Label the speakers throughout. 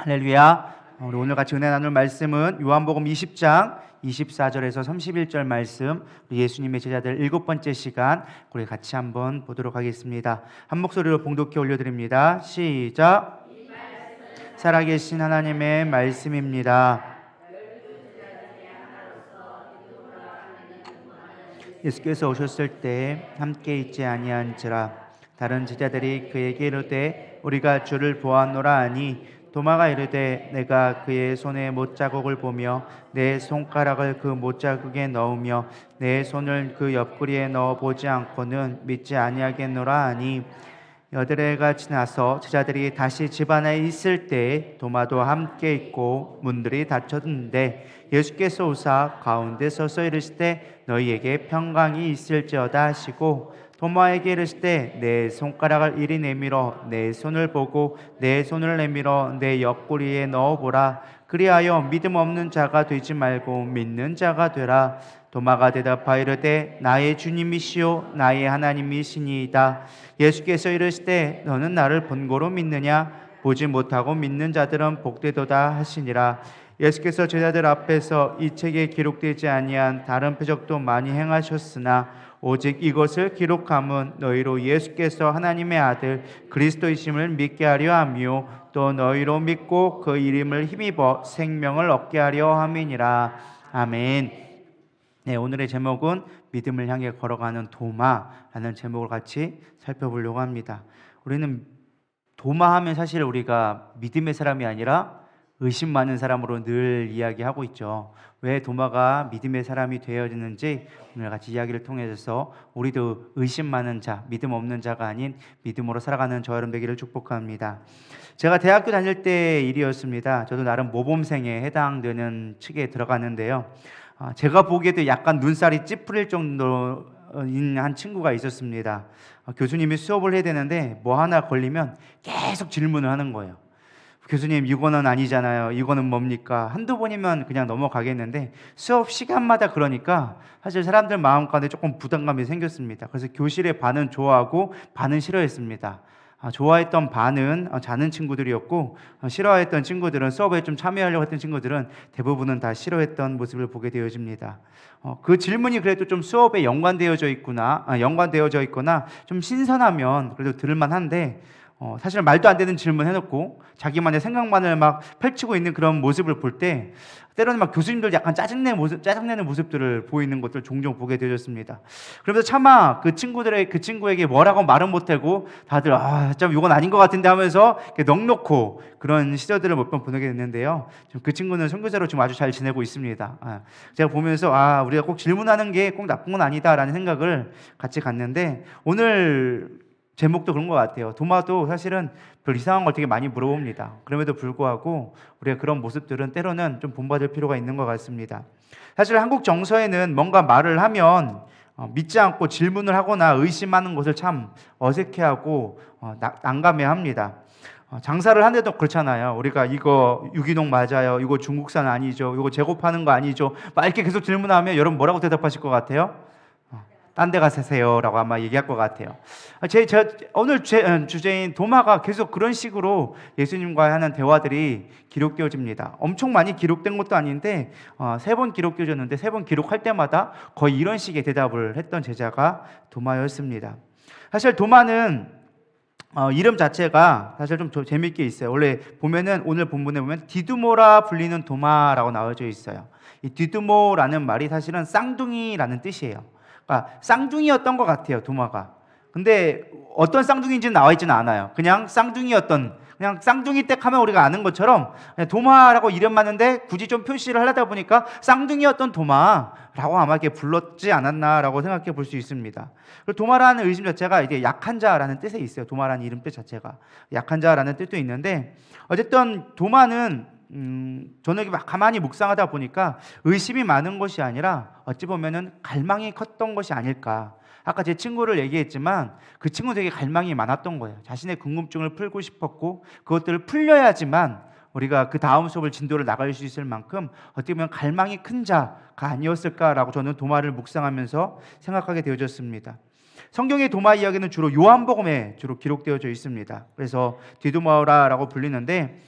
Speaker 1: 할렐루야. 우리 오늘 같이 은혜 나눌 말씀은 요한복음 20장 24절에서 31절 말씀, 우리 예수님의 제자들 7번째 시간 우리 같이 한번 보도록 하겠습니다. 한 목소리로 봉독해 올려드립니다. 시작. 살아계신 하나님의 말씀입니다. 예수께서 오셨을 때 함께 있지 아니한지라. 다른 제자들이 그에게 이르되 우리가 주를 보았노라 하니 도마가 이르되 내가 그의 손에 못자국을 보며 내 손가락을 그 못자국에 넣으며 내 손을 그 옆구리에 넣어 보지 않고는 믿지 아니하겠노라 하니, 여드레가 지나서 제자들이 다시 집 안에 있을 때 도마도 함께 있고 문들이 닫혔는데 예수께서 오사 가운데 서서 이르시되 너희에게 평강이 있을지어다 하시고 도마에게 이르시되 내 손가락을 이리 내밀어 내 손을 보고 내 손을 내밀어 내 옆구리에 넣어보라. 그리하여 믿음 없는 자가 되지 말고 믿는 자가 되라. 도마가 대답하여 이르되 나의 주님이시요 나의 하나님이시니이다. 예수께서 이르시되 너는 나를 본고로 믿느냐? 보지 못하고 믿는 자들은 복되도다 하시니라. 예수께서 제자들 앞에서 이 책에 기록되지 아니한 다른 표적도 많이 행하셨으나 오직 이것을 기록함은 너희로 예수께서 하나님의 아들 그리스도이심을 믿게 하려 함이요 또 너희로 믿고 그 이름을 힘입어 생명을 얻게 하려 함이니라. 아멘. 네, 오늘의 제목은 믿음을 향해 걸어가는 도마라는 제목을 같이 살펴보려고 합니다. 우리는 도마하면 사실 우리가 믿음의 사람이 아니라 의심 많은 사람으로 늘 이야기하고 있죠. 왜 도마가 믿음의 사람이 되어지는지 오늘 같이 이야기를 통해서 우리도 의심 많은 자, 믿음 없는 자가 아닌 믿음으로 살아가는 저 여러분 되기를 축복합니다. 제가 대학교 다닐 때 일이었습니다. 저도 나름 모범생에 해당되는 측에 들어갔는데요. 제가 보기에도 약간 눈살이 찌푸릴 정도인 한 친구가 있었습니다. 교수님이 수업을 해야 되는데 뭐 하나 걸리면 계속 질문을 하는 거예요. 교수님, 이거는 아니잖아요. 이거는 뭡니까? 한두 번이면 그냥 넘어가겠는데 수업 시간마다 그러니까 사실 사람들 마음 가운데 조금 부담감이 생겼습니다. 그래서 교실의 반은 좋아하고 반은 싫어했습니다. 좋아했던 반은 자는 친구들이었고, 싫어했던 친구들은, 수업에 좀 참여하려고 했던 친구들은 대부분은 다 싫어했던 모습을 보게 되어집니다. 그 질문이 그래도 좀 수업에 연관되어져 있거나 좀 신선하면 그래도 들을만한데, 사실 말도 안 되는 질문 해놓고 자기만의 생각만을 막 펼치고 있는 그런 모습을 볼 때 때로는 막 교수님들 약간 짜증내는 모습들을 보이는 것들 종종 보게 되었습니다. 그러면서 차마 그 친구에게 뭐라고 말은 못하고 다들 좀 이건 아닌 것 같은데 하면서 넋놓고 그런 시절들을 몇 번 보내게 됐는데요. 그 친구는 선교사로 지금 아주 잘 지내고 있습니다. 제가 보면서 우리가 꼭 질문하는 게 꼭 나쁜 건 아니다라는 생각을 같이 갖는데, 오늘 제목도 그런 것 같아요. 도마도 사실은 별 이상한 걸 되게 많이 물어봅니다. 그럼에도 불구하고 우리가 그런 모습들은 때로는 좀 본받을 필요가 있는 것 같습니다. 사실 한국 정서에는 뭔가 말을 하면 믿지 않고 질문을 하거나 의심하는 것을 참 어색해하고 난감해합니다. 장사를 하는데도 그렇잖아요. 우리가 이거 유기농 맞아요? 이거 중국산 아니죠? 이거 재고파는 거 아니죠? 막 이렇게 계속 질문하면 여러분 뭐라고 대답하실 것 같아요? 딴 데 가세요 라고 아마 얘기할 것 같아요. 오늘 주제인 도마가 계속 그런 식으로 예수님과 하는 대화들이 기록되어집니다. 엄청 많이 기록된 것도 아닌데 3번 기록되어졌는데 3번 기록할 때마다 거의 이런 식의 대답을 했던 제자가 도마였습니다. 사실 도마는 이름 자체가 사실 좀 재밌게 있어요. 원래 보면은 오늘 본문에 보면 디두모라 불리는 도마라고 나와져 있어요. 이 디두모라는 말이 사실은 쌍둥이라는 뜻이에요. 쌍둥이였던 것 같아요, 도마가. 근데 어떤 쌍둥이인지는 나와 있지는 않아요. 그냥 쌍둥이 댁 하면 우리가 아는 것처럼 도마라고 이름만는데 굳이 좀 표시를 하려다 보니까 쌍둥이였던 도마라고 아마 이렇게 불렀지 않았나라고 생각해 볼 수 있습니다. 그리고 도마라는 의심 자체가 이제 약한 자라는 뜻에 있어요. 도마라는 이름 뜻 자체가 약한 자라는 뜻도 있는데, 어쨌든 도마는 저는 막 가만히 묵상하다 보니까 의심이 많은 것이 아니라 어찌 보면은 갈망이 컸던 것이 아닐까. 아까 제 친구를 얘기했지만 그 친구 되게 갈망이 많았던 거예요. 자신의 궁금증을 풀고 싶었고 그것들을 풀려야지만 우리가 그 다음 수업을 진도를 나갈 수 있을 만큼 어떻게 보면 갈망이 큰 자가 아니었을까라고 저는 도마를 묵상하면서 생각하게 되어졌습니다. 성경의 도마 이야기는 주로 요한복음에 주로 기록되어져 있습니다. 그래서 디두모라라고 불리는데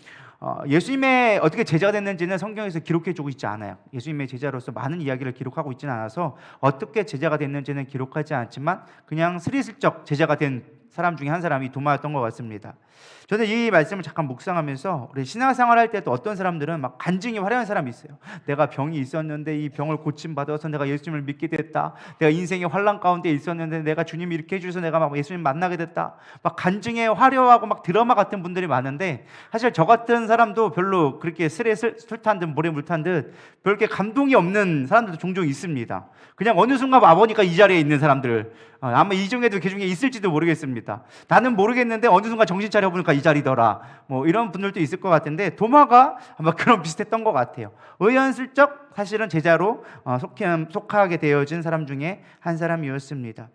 Speaker 1: 예수님의 어떻게 제자가 됐는지는 성경에서 기록해주고 있지 않아요. 예수님의 제자로서 많은 이야기를 기록하고 있지는 않아서 어떻게 제자가 됐는지는 기록하지 않지만 그냥 스리슬쩍 제자가 된 사람 중에 한 사람이 도마였던 것 같습니다. 저는 이 말씀을 잠깐 묵상하면서 우리 신앙생활 할 때도 어떤 사람들은 막 간증이 화려한 사람이 있어요. 내가 병이 있었는데 이 병을 고침받아서 내가 예수님을 믿게 됐다. 내가 인생의 환난 가운데 있었는데 내가 주님이 이렇게 해주셔서 내가 막 예수님 만나게 됐다. 막 간증에 화려하고 막 드라마 같은 분들이 많은데 사실 저 같은 사람도 별로 그렇게 술 탄 듯 모래 물 탄 듯 별게 감동이 없는 사람들도 종종 있습니다. 그냥 어느 순간 와보니까 이 자리에 있는 사람들, 아마 이 중에도 그 중에 있을지도 모르겠습니다. 나는 모르겠는데 어느 순간 정신 차려보니까 이 자리더라. 뭐 이런 분들도 있을 것 같은데 도마가 아마 그런 비슷했던 것 같아요. 의연슬쩍 사실은 제자로 속하게 되어진 사람 중에 한 사람이었습니다.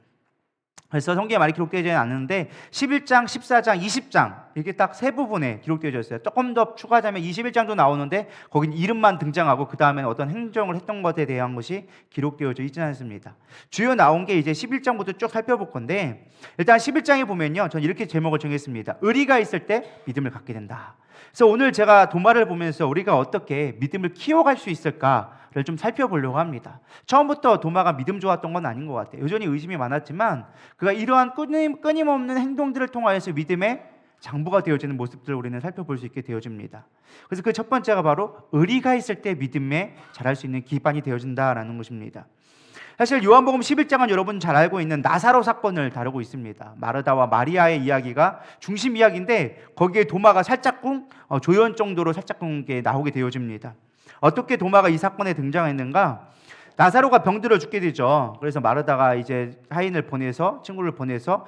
Speaker 1: 그래서 성경에 많이 기록되지 않는데 11장, 14장, 20장 이렇게 딱 세 부분에 기록되어 있어요. 조금 더 추가하자면 21장도 나오는데 거긴 이름만 등장하고 그 다음에는 어떤 행정을 했던 것에 대한 것이 기록되어져 있지는 않습니다. 주요 나온 게 이제 11장부터 쭉 살펴볼 건데 일단 11장에 보면요, 저는 이렇게 제목을 정했습니다. 의리가 있을 때 믿음을 갖게 된다. 그래서 오늘 제가 도마를 보면서 우리가 어떻게 믿음을 키워갈 수 있을까를 좀 살펴보려고 합니다. 처음부터 도마가 믿음 좋았던 건 아닌 것 같아요. 여전히 의심이 많았지만 그가 이러한 끊임없는 행동들을 통하여서 믿음의 장부가 되어지는 모습들을 우리는 살펴볼 수 있게 되어집니다. 그래서 그 첫 번째가 바로 의리가 있을 때 믿음에 자랄 수 있는 기반이 되어진다라는 것입니다. 사실 요한복음 11장은 여러분 잘 알고 있는 나사로 사건을 다루고 있습니다. 마르다와 마리아의 이야기가 중심 이야기인데 거기에 도마가 살짝쿵 조연 정도로 살짝쿵 나오게 되어집니다. 어떻게 도마가 이 사건에 등장했는가? 나사로가 병들어 죽게 되죠. 그래서 마르다가 이제 하인을 보내서 친구를 보내서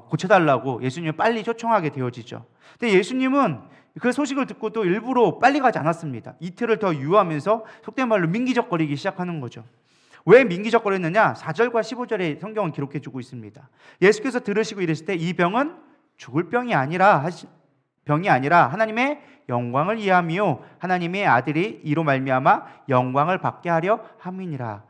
Speaker 1: 고쳐달라고 예수님을 빨리 초청하게 되어지죠. 근데 예수님은 그 소식을 듣고도 일부러 빨리 가지 않았습니다. 이틀을 더 유하면서 속된 말로 민기적거리기 시작하는 거죠. 왜 민기적거렸느냐? 4절과 15절에 성경은 기록해주고 있습니다. 예수께서 들으시고 이르실 때 이 병은 죽을 병이 아니라 하나님의 영광을 위함이요 하나님의 아들이 이로 말미암아 영광을 받게 하려 함이니라.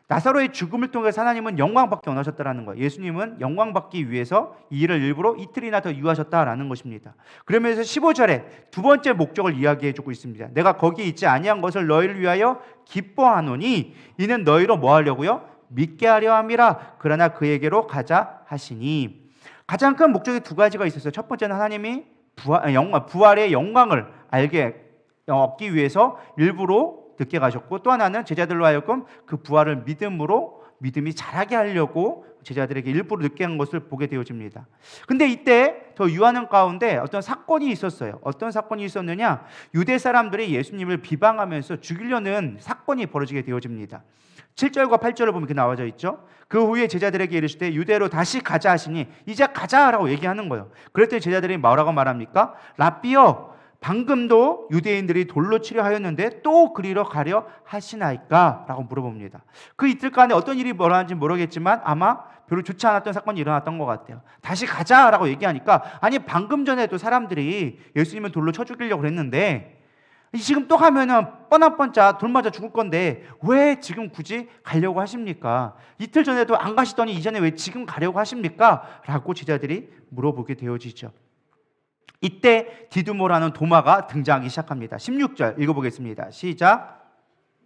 Speaker 1: 나사로의 죽음을 통해서 하나님은 영광받기 원하셨다라는 거예요. 예수님은 영광받기 위해서 이 일을 일부러 이틀이나 더 유하셨다라는 것입니다. 그러면서 15절에 두 번째 목적을 이야기해주고 있습니다. 내가 거기 있지 아니한 것을 너희를 위하여 기뻐하노니 이는 너희로 뭐 하려고요? 믿게 하려 함이라. 그러나 그에게로 가자 하시니. 가장 큰 목적이 두 가지가 있었어요. 첫 번째는 하나님이 부활의 영광을 얻기 위해서 일부러 늦게 가셨고, 또 하나는 제자들로 하여금 그 부활을 믿음이 자라게 하려고 제자들에게 일부러 늦게 한 것을 보게 되어집니다. 근데 이때 더 유하는 가운데 어떤 사건이 있었어요. 어떤 사건이 있었느냐? 유대 사람들이 예수님을 비방하면서 죽이려는 사건이 벌어지게 되어집니다. 7절과 8절을 보면 이렇게 나와져 있죠. 그 후에 제자들에게 이르실 때 유대로 다시 가자 하시니 이제 가자라고 얘기하는 거예요. 그랬더니 제자들이 뭐라고 말합니까? 랍비여, 방금도 유대인들이 돌로 치려 하였는데 또 그리러 가려 하시나이까? 라고 물어봅니다. 그 이틀간에 어떤 일이 벌어졌는지 모르겠지만 아마 별로 좋지 않았던 사건이 일어났던 것 같아요. 다시 가자라고 얘기하니까 아니 방금 전에도 사람들이 예수님을 돌로 쳐 죽이려고 그랬는데 지금 또 가면은 뻔뻔짜 돌 맞아 죽을 건데 왜 지금 굳이 가려고 하십니까? 이틀 전에도 안 가시더니 이전에 왜 지금 가려고 하십니까? 라고 제자들이 물어보게 되어지죠. 이때 디두모라는 도마가 등장하기 시작합니다. 16절 읽어보겠습니다. 시작.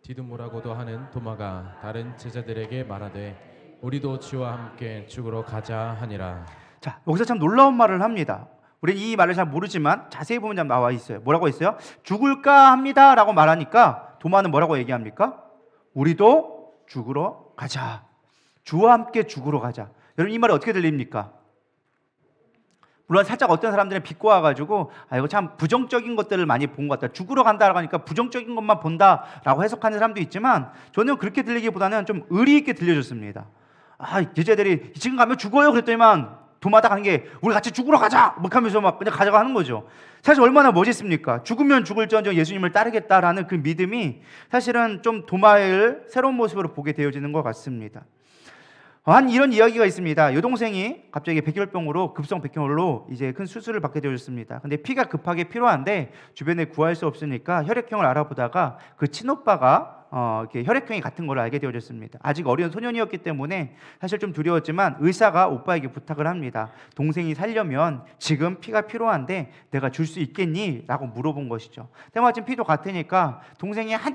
Speaker 2: 디두모라고도 하는 도마가 다른 제자들에게 말하되 우리도 주와 함께 죽으러 가자 하니라.
Speaker 1: 자, 여기서 참 놀라운 말을 합니다. 우리 이 말을 잘 모르지만 자세히 보면 좀 나와 있어요. 뭐라고 있어요? 죽을까 합니다 라고 말하니까 도마는 뭐라고 얘기합니까? 우리도 죽으러 가자. 주와 함께 죽으러 가자. 여러분 이 말이 어떻게 들립니까? 물론 살짝 어떤 사람들은 비꼬아가지고 이거 참 부정적인 것들을 많이 본 것 같다. 죽으러 간다라고 하니까 부정적인 것만 본다라고 해석하는 사람도 있지만 저는 그렇게 들리기보다는 좀 의리 있게 들려줬습니다. 제자들이 지금 가면 죽어요 그랬더니만 도마다 가는 게 우리 같이 죽으러 가자 막 하면서 막 그냥 가자고 하는 거죠. 사실 얼마나 멋있습니까? 죽으면 죽을지언정 예수님을 따르겠다라는 그 믿음이 사실은 좀 도마를 새로운 모습으로 보게 되어지는 것 같습니다. 이런 이야기가 있습니다. 여동생이 갑자기 백혈병으로 급성 백혈로 이제 큰 수술을 받게 되었습니다. 근데 피가 급하게 필요한데 주변에 구할 수 없으니까 혈액형을 알아보다가 그 친오빠가 이렇게 혈액형이 같은 걸 알게 되어졌습니다. 아직 어린 소년이었기 때문에 사실 좀 두려웠지만 의사가 오빠에게 부탁을 합니다. 동생이 살려면 지금 피가 필요한데 내가 줄 수 있겠니? 라고 물어본 것이죠. 때마침 피도 같으니까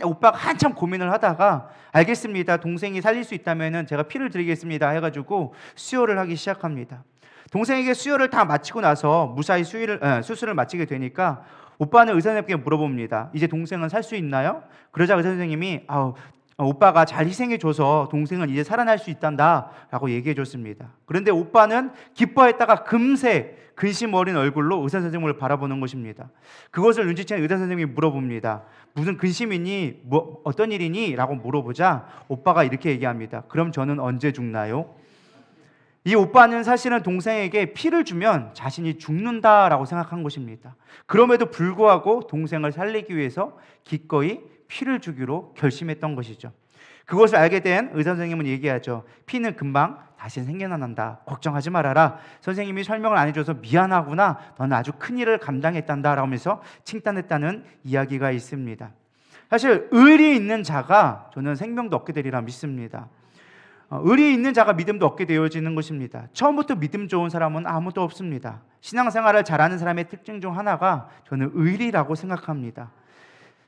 Speaker 1: 오빠가 한참 고민을 하다가 알겠습니다. 동생이 살릴 수 있다면 제가 피를 드리겠습니다. 해가지고 수혈을 하기 시작합니다. 동생에게 수혈을 다 마치고 나서 무사히 수술을 마치게 되니까 오빠는 의사 선생님께 물어봅니다. 이제 동생은 살 수 있나요? 그러자 의사 선생님이 오빠가 잘 희생해줘서 동생은 이제 살아날 수 있단다 라고 얘기해줬습니다. 그런데 오빠는 기뻐했다가 금세 근심 어린 얼굴로 의사 선생님을 바라보는 것입니다. 그것을 눈치챈 의사 선생님이 물어봅니다. 무슨 근심이니? 어떤 일이니? 라고 물어보자 오빠가 이렇게 얘기합니다. 그럼 저는 언제 죽나요? 이 오빠는 사실은 동생에게 피를 주면 자신이 죽는다라고 생각한 것입니다. 그럼에도 불구하고 동생을 살리기 위해서 기꺼이 피를 주기로 결심했던 것이죠. 그것을 알게 된 의사 선생님은 얘기하죠. 피는 금방 다시 생겨난다. 걱정하지 말아라. 선생님이 설명을 안 해줘서 미안하구나. 너는 아주 큰 일을 감당했단다 라고 하면서 칭찬했다는 이야기가 있습니다. 사실 의리 있는 자가 저는 생명도 얻게 되리라 믿습니다. 의리 있는 자가 믿음도 얻게 되어지는 것입니다. 처음부터 믿음 좋은 사람은 아무도 없습니다. 신앙생활을 잘하는 사람의 특징 중 하나가 저는 의리라고 생각합니다.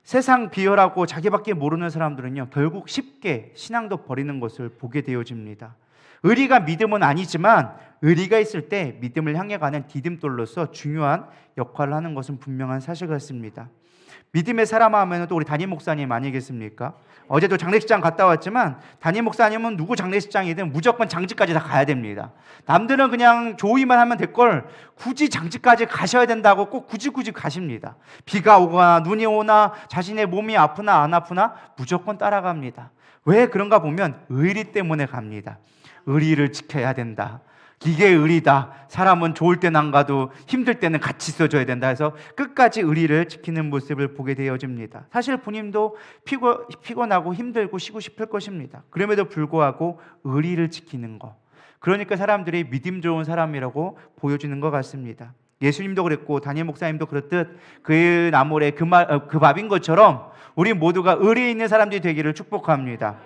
Speaker 1: 세상 비열하고 자기밖에 모르는 사람들은요 결국 쉽게 신앙도 버리는 것을 보게 되어집니다. 의리가 믿음은 아니지만 의리가 있을 때 믿음을 향해 가는 디딤돌로서 중요한 역할을 하는 것은 분명한 사실 같습니다. 믿음의 사람 하면 또 우리 담임 목사님 아니겠습니까? 어제도 장례식장 갔다 왔지만 담임 목사님은 누구 장례식장이든 무조건 장지까지 다 가야 됩니다. 남들은 그냥 조의만 하면 될 걸 굳이 장지까지 가셔야 된다고 꼭 굳이 가십니다. 비가 오거나 눈이 오나 자신의 몸이 아프나 안 아프나 무조건 따라갑니다. 왜 그런가 보면 의리 때문에 갑니다. 의리를 지켜야 된다. 이게 의리다. 사람은 좋을 때는 안 가도 힘들 때는 같이 있어줘야 된다 해서 끝까지 의리를 지키는 모습을 보게 되어집니다. 사실 본인도 피곤하고 힘들고 쉬고 싶을 것입니다. 그럼에도 불구하고 의리를 지키는 것, 그러니까 사람들이 믿음 좋은 사람이라고 보여주는 것 같습니다. 예수님도 그랬고 담임 목사님도 그렇듯 그 나물에 그 밥인 것처럼 우리 모두가 의리 있는 사람들이 되기를 축복합니다.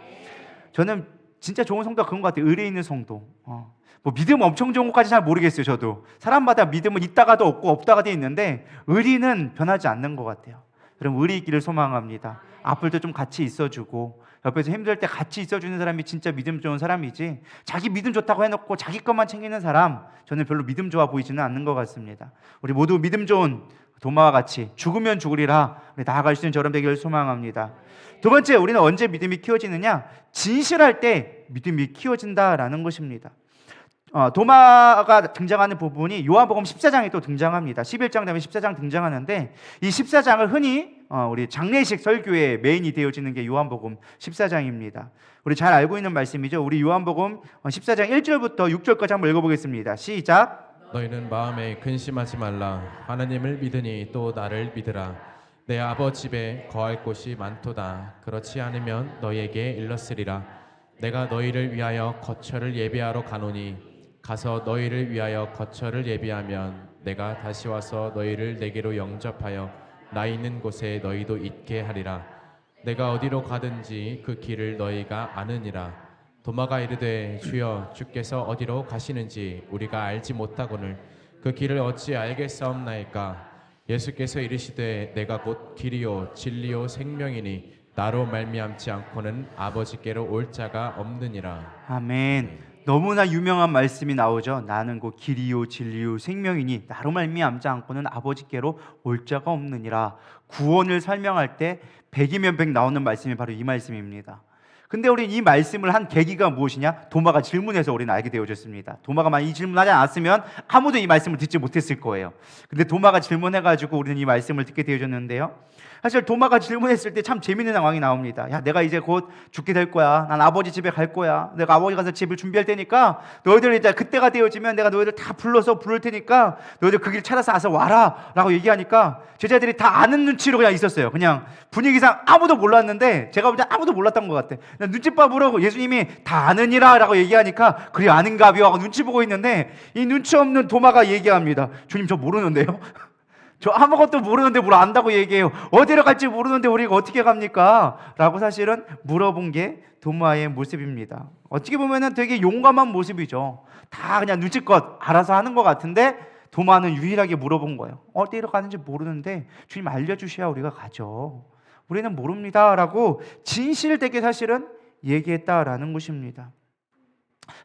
Speaker 1: 저는 진짜 좋은 성도가 그런 것 같아요. 의리 있는 성도. 믿음 엄청 좋은 것까지 잘 모르겠어요. 저도 사람마다 믿음은 있다가도 없고 없다가도 있는데 의리는 변하지 않는 것 같아요. 그럼 의리 있기를 소망합니다. 아플 때 좀 같이 있어주고 옆에서 힘들 때 같이 있어주는 사람이 진짜 믿음 좋은 사람이지, 자기 믿음 좋다고 해놓고 자기 것만 챙기는 사람, 저는 별로 믿음 좋아 보이지는 않는 것 같습니다. 우리 모두 믿음 좋은 도마와 같이 죽으면 죽으리라 우리 나아갈 수 있는 저런 되기를 소망합니다. 두 번째, 우리는 언제 믿음이 키워지느냐? 진실할 때 믿음이 키워진다라는 것입니다. 도마가 등장하는 부분이 요한복음 14장에 또 등장합니다. 11장 다음에 14장 등장하는데 이 14장을 흔히 우리 장례식 설교의 메인이 되어지는 게 요한복음 14장입니다. 우리 잘 알고 있는 말씀이죠. 우리 요한복음 14장 1절부터 6절까지 한번 읽어보겠습니다. 시작.
Speaker 2: 너희는 마음에 근심하지 말라. 하나님을 믿으니 또 나를 믿으라. 내 아버지 집에 거할 곳이 많도다. 그렇지 않으면 너희에게 일렀으리라. 내가 너희를 위하여 거처를 예비하러 가노니 가서 너희를 위하여 거처를 예비하면 내가 다시 와서 너희를 내게로 영접하여 나 있는 곳에 너희도 있게 하리라. 내가 어디로 가든지 그 길을 너희가 아느니라. 도마가 이르되 주여 주께서 어디로 가시는지 우리가 알지 못하거늘 그 길을 어찌 알겠사옵나이까. 예수께서 이르시되 내가 곧 길이요 진리요 생명이니 나로 말미암지 않고는 아버지께로 올 자가 없느니라.
Speaker 1: 아멘. 너무나 유명한 말씀이 나오죠. 나는 곧 길이요 진리요 생명이니 나로 말미암지 않고는 아버지께로 올 자가 없느니라. 구원을 설명할 때 100이면 100 나오는 말씀이 바로 이 말씀입니다. 근데 우리는 이 말씀을 한 계기가 무엇이냐? 도마가 질문해서 우리는 알게 되어졌습니다. 도마가 만약 이 질문하지 않았으면 아무도 이 말씀을 듣지 못했을 거예요. 근데 도마가 질문해가지고 우리는 이 말씀을 듣게 되어졌는데요. 사실 도마가 질문했을 때 참 재밌는 상황이 나옵니다. 야, 내가 이제 곧 죽게 될 거야. 난 아버지 집에 갈 거야. 내가 아버지 가서 집을 준비할 테니까 너희들 이제 그때가 되어지면 내가 너희들 다 불러서 부를 테니까 너희들 그 길 찾아서 와서 와라 라고 얘기하니까 제자들이 다 아는 눈치로 그냥 있었어요. 그냥 분위기상 아무도 몰랐는데, 제가 볼 때 아무도 몰랐던 것 같아. 눈치밥으로 예수님이 다 아느니라 라고 얘기하니까 그래 아는가비요 하고 눈치 보고 있는데 이 눈치 없는 도마가 얘기합니다. 주님 저 모르는데요. 저 아무것도 모르는데 뭘 안다고 얘기해요. 어디로 갈지 모르는데 우리가 어떻게 갑니까? 라고 사실은 물어본 게 도마의 모습입니다. 어떻게 보면은 되게 용감한 모습이죠. 다 그냥 눈치껏 알아서 하는 것 같은데 도마는 유일하게 물어본 거예요. 어디로 가는지 모르는데 주님 알려주셔야 우리가 가죠. 우리는 모릅니다. 라고 진실되게 사실은 얘기했다라는 것입니다.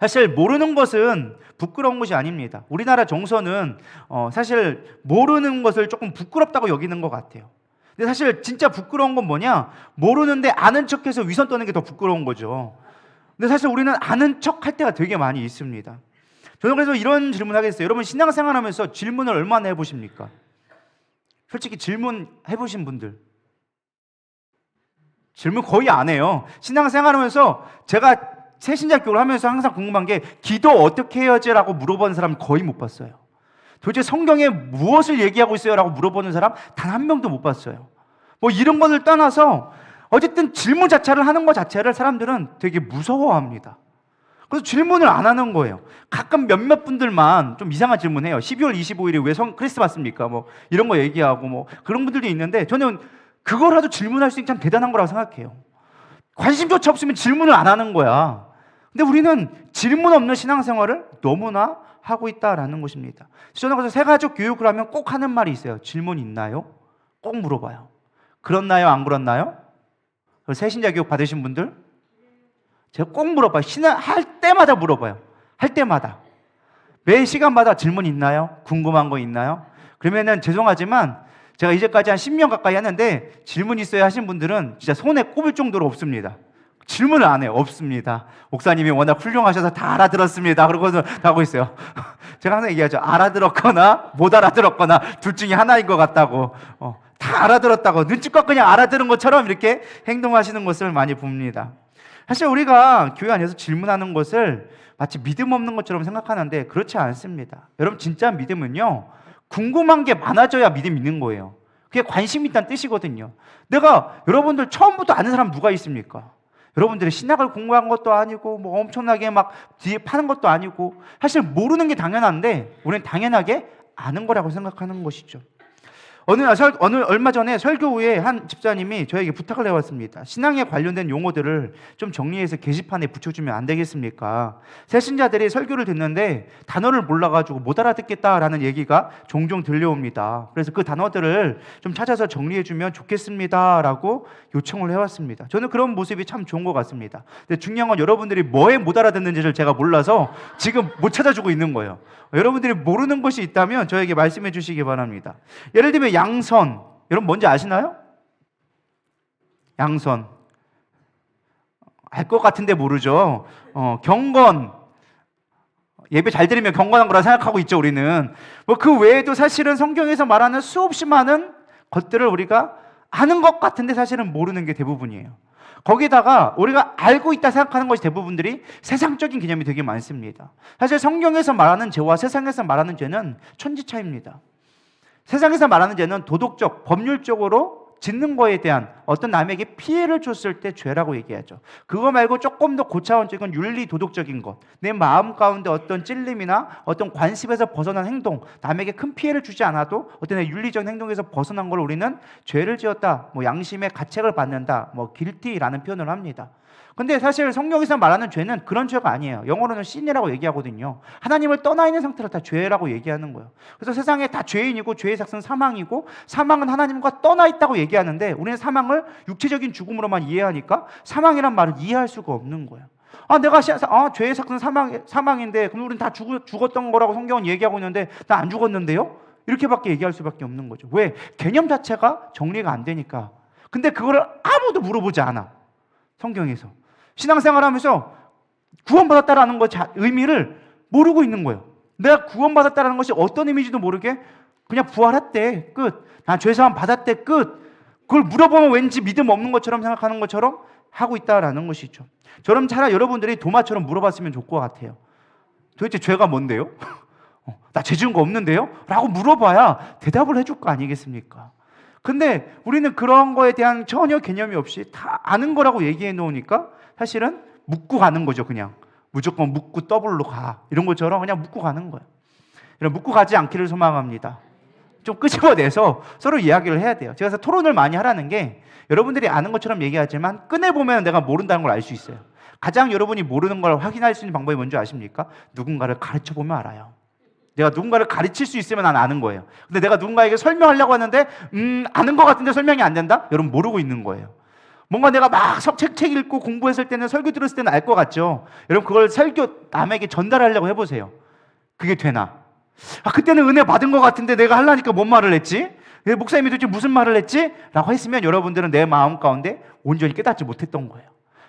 Speaker 1: 사실 모르는 것은 부끄러운 것이 아닙니다. 우리나라 정서는 사실 모르는 것을 조금 부끄럽다고 여기는 것 같아요. 근데 사실 진짜 부끄러운 건 뭐냐? 모르는데 아는 척해서 위선 떠는 게 더 부끄러운 거죠. 근데 사실 우리는 아는 척 할 때가 되게 많이 있습니다. 저는 그래서 이런 질문 하겠어요. 여러분 신앙생활 하면서 질문을 얼마나 해보십니까? 솔직히 질문 해보신 분들 질문 거의 안 해요. 신앙생활 하면서 제가 새신자 교육을 하면서 항상 궁금한 게 기도 어떻게 해야지? 라고 물어보는 사람 거의 못 봤어요. 도대체 성경에 무엇을 얘기하고 있어요? 라고 물어보는 사람 단 한 명도 못 봤어요. 뭐 이런 것을 떠나서 어쨌든 질문 자체를 하는 것 자체를 사람들은 되게 무서워합니다. 그래서 질문을 안 하는 거예요. 가끔 몇몇 분들만 좀 이상한 질문해요. 12월 25일이 왜 크리스마스입니까? 뭐 이런 거 얘기하고 뭐 그런 분들도 있는데 저는 그거라도 질문할 수 있는 참 대단한 거라고 생각해요. 관심조차 없으면 질문을 안 하는 거야. 근데 우리는 질문 없는 신앙생활을 너무나 하고 있다라는 것입니다. 저는 그래서 새가족 교육을 하면 꼭 하는 말이 있어요. 질문 있나요? 꼭 물어봐요. 그렇나요? 안 그렇나요? 새신자 교육 받으신 분들 제가 꼭 물어봐요. 할 때마다 물어봐요. 할 때마다. 매 시간마다 질문 있나요? 궁금한 거 있나요? 그러면은 죄송하지만 제가 이제까지 한 10년 가까이 하는데 질문 있어야 하신 분들은 진짜 손에 꼽을 정도로 없습니다. 질문을 안 해요. 없습니다. 목사님이 워낙 훌륭하셔서 다 알아들었습니다. 그러고서 다 하고 있어요. 제가 항상 얘기하죠. 알아들었거나 못 알아들었거나 둘 중에 하나인 것 같다고. 다 알아들었다고 눈치껏 그냥 알아들은 것처럼 이렇게 행동하시는 것을 많이 봅니다. 사실 우리가 교회 안에서 질문하는 것을 마치 믿음 없는 것처럼 생각하는데 그렇지 않습니다. 여러분 진짜 믿음은요 궁금한 게 많아져야 믿음 있는 거예요. 그게 관심 있다는 뜻이거든요. 내가 여러분들 처음부터 아는 사람 누가 있습니까? 여러분들이 신학을 공부한 것도 아니고 뭐 엄청나게 막 뒤에 파는 것도 아니고 사실 모르는 게 당연한데 우리는 당연하게 아는 거라고 생각하는 것이죠. 얼마 전에 설교 후에 한 집사님이 저에게 부탁을 해왔습니다. 신앙에 관련된 용어들을 좀 정리해서 게시판에 붙여주면 안 되겠습니까? 새신자들이 설교를 듣는데 단어를 몰라가지고 못 알아듣겠다라는 얘기가 종종 들려옵니다. 그래서 그 단어들을 좀 찾아서 정리해주면 좋겠습니다라고 요청을 해왔습니다. 저는 그런 모습이 참 좋은 것 같습니다. 근데 중요한 건 여러분들이 뭐에 못 알아듣는지를 제가 몰라서 지금 못 찾아주고 있는 거예요. 여러분들이 모르는 것이 있다면 저에게 말씀해 주시기 바랍니다. 예를 들면 양선, 여러분 뭔지 아시나요? 양선 알 것 같은데 모르죠. 경건, 예배 잘 드리면 경건한 거라 생각하고 있죠. 우리는 뭐 그 외에도 사실은 성경에서 말하는 수없이 많은 것들을 우리가 아는 것 같은데 사실은 모르는 게 대부분이에요. 거기다가 우리가 알고 있다 생각하는 것이 대부분들이 세상적인 개념이 되게 많습니다. 사실 성경에서 말하는 죄와 세상에서 말하는 죄는 천지차이입니다. 세상에서 말하는 죄는 도덕적, 법률적으로 짓는 거에 대한 어떤 남에게 피해를 줬을 때 죄라고 얘기하죠. 그거 말고 조금 더 고차원적인 윤리 도덕적인 것, 내 마음 가운데 어떤 찔림이나 어떤 관습에서 벗어난 행동, 남에게 큰 피해를 주지 않아도 어떤 윤리적인 행동에서 벗어난 걸 우리는 죄를 지었다, 뭐 양심의 가책을 받는다, 뭐 guilty라는 표현을 합니다. 근데 사실 성경에서 말하는 죄는 그런 죄가 아니에요. 영어로는 sin이라고 얘기하거든요. 하나님을 떠나 있는 상태를 다 죄라고 얘기하는 거예요. 그래서 세상에 다 죄인이고 죄의 삭은 사망이고 사망은 하나님과 떠나 있다고 얘기하는데 우리는 사망을 육체적인 죽음으로만 이해하니까 사망이란 말을 이해할 수가 없는 거예요. 내가 죄의 삭은 사망인데 그럼 우리는 다 죽었던 거라고 성경은 얘기하고 있는데 나 안 죽었는데요? 이렇게밖에 얘기할 수밖에 없는 거죠. 왜? 개념 자체가 정리가 안 되니까. 근데 그거를 아무도 물어보지 않아. 성경에서. 신앙생활하면서 구원받았다라는 것 의미를 모르고 있는 거예요. 내가 구원받았다라는 것이 어떤 의미인지도 모르게 그냥 부활했대 끝. 난 죄사함 받았대 끝. 그걸 물어보면 왠지 믿음 없는 것처럼 생각하는 것처럼 하고 있다라는 것이죠. 저럼 차라리 여러분들이 도마처럼 물어봤으면 좋을 것 같아요. 도대체 죄가 뭔데요? 나 죄 지은 거 없는데요? 라고 물어봐야 대답을 해줄 거 아니겠습니까? 근데 우리는 그런 거에 대한 전혀 개념이 없이 다 아는 거라고 얘기해 놓으니까 사실은 묻고 가는 거죠. 그냥 무조건 묻고 더블로 가 이런 것처럼 그냥 묻고 가는 거예요. 묻고 가지 않기를 소망합니다. 좀 끄집어내서 서로 이야기를 해야 돼요. 제가 그래서 토론을 많이 하라는 게 여러분들이 아는 것처럼 얘기하지만 꺼내보면 내가 모른다는 걸 알 수 있어요. 가장 여러분이 모르는 걸 확인할 수 있는 방법이 뭔지 아십니까? 누군가를 가르쳐보면 알아요. 내가 누군가를 가르칠 수 있으면 난 아는 거예요. 근데 내가 누군가에게 설명하려고 하는데 아는 것 같은데 설명이 안 된다? 여러분 모르고 있는 거예요. 뭔가 내가 막 책 읽고 공부했을 때는 설교 들었을 때는 알 것 같죠. 여러분 그걸 설교 남에게 전달하려고 해보세요. 그게 되나? 그때는 은혜 받은 것 같은데 내가 하려니까 뭔 말을 했지? 목사님이 도대체 무슨 말을 했지? 라고 했으면 여러분들은 내 마음 가운데 온전히 깨닫지 못했던 거예요.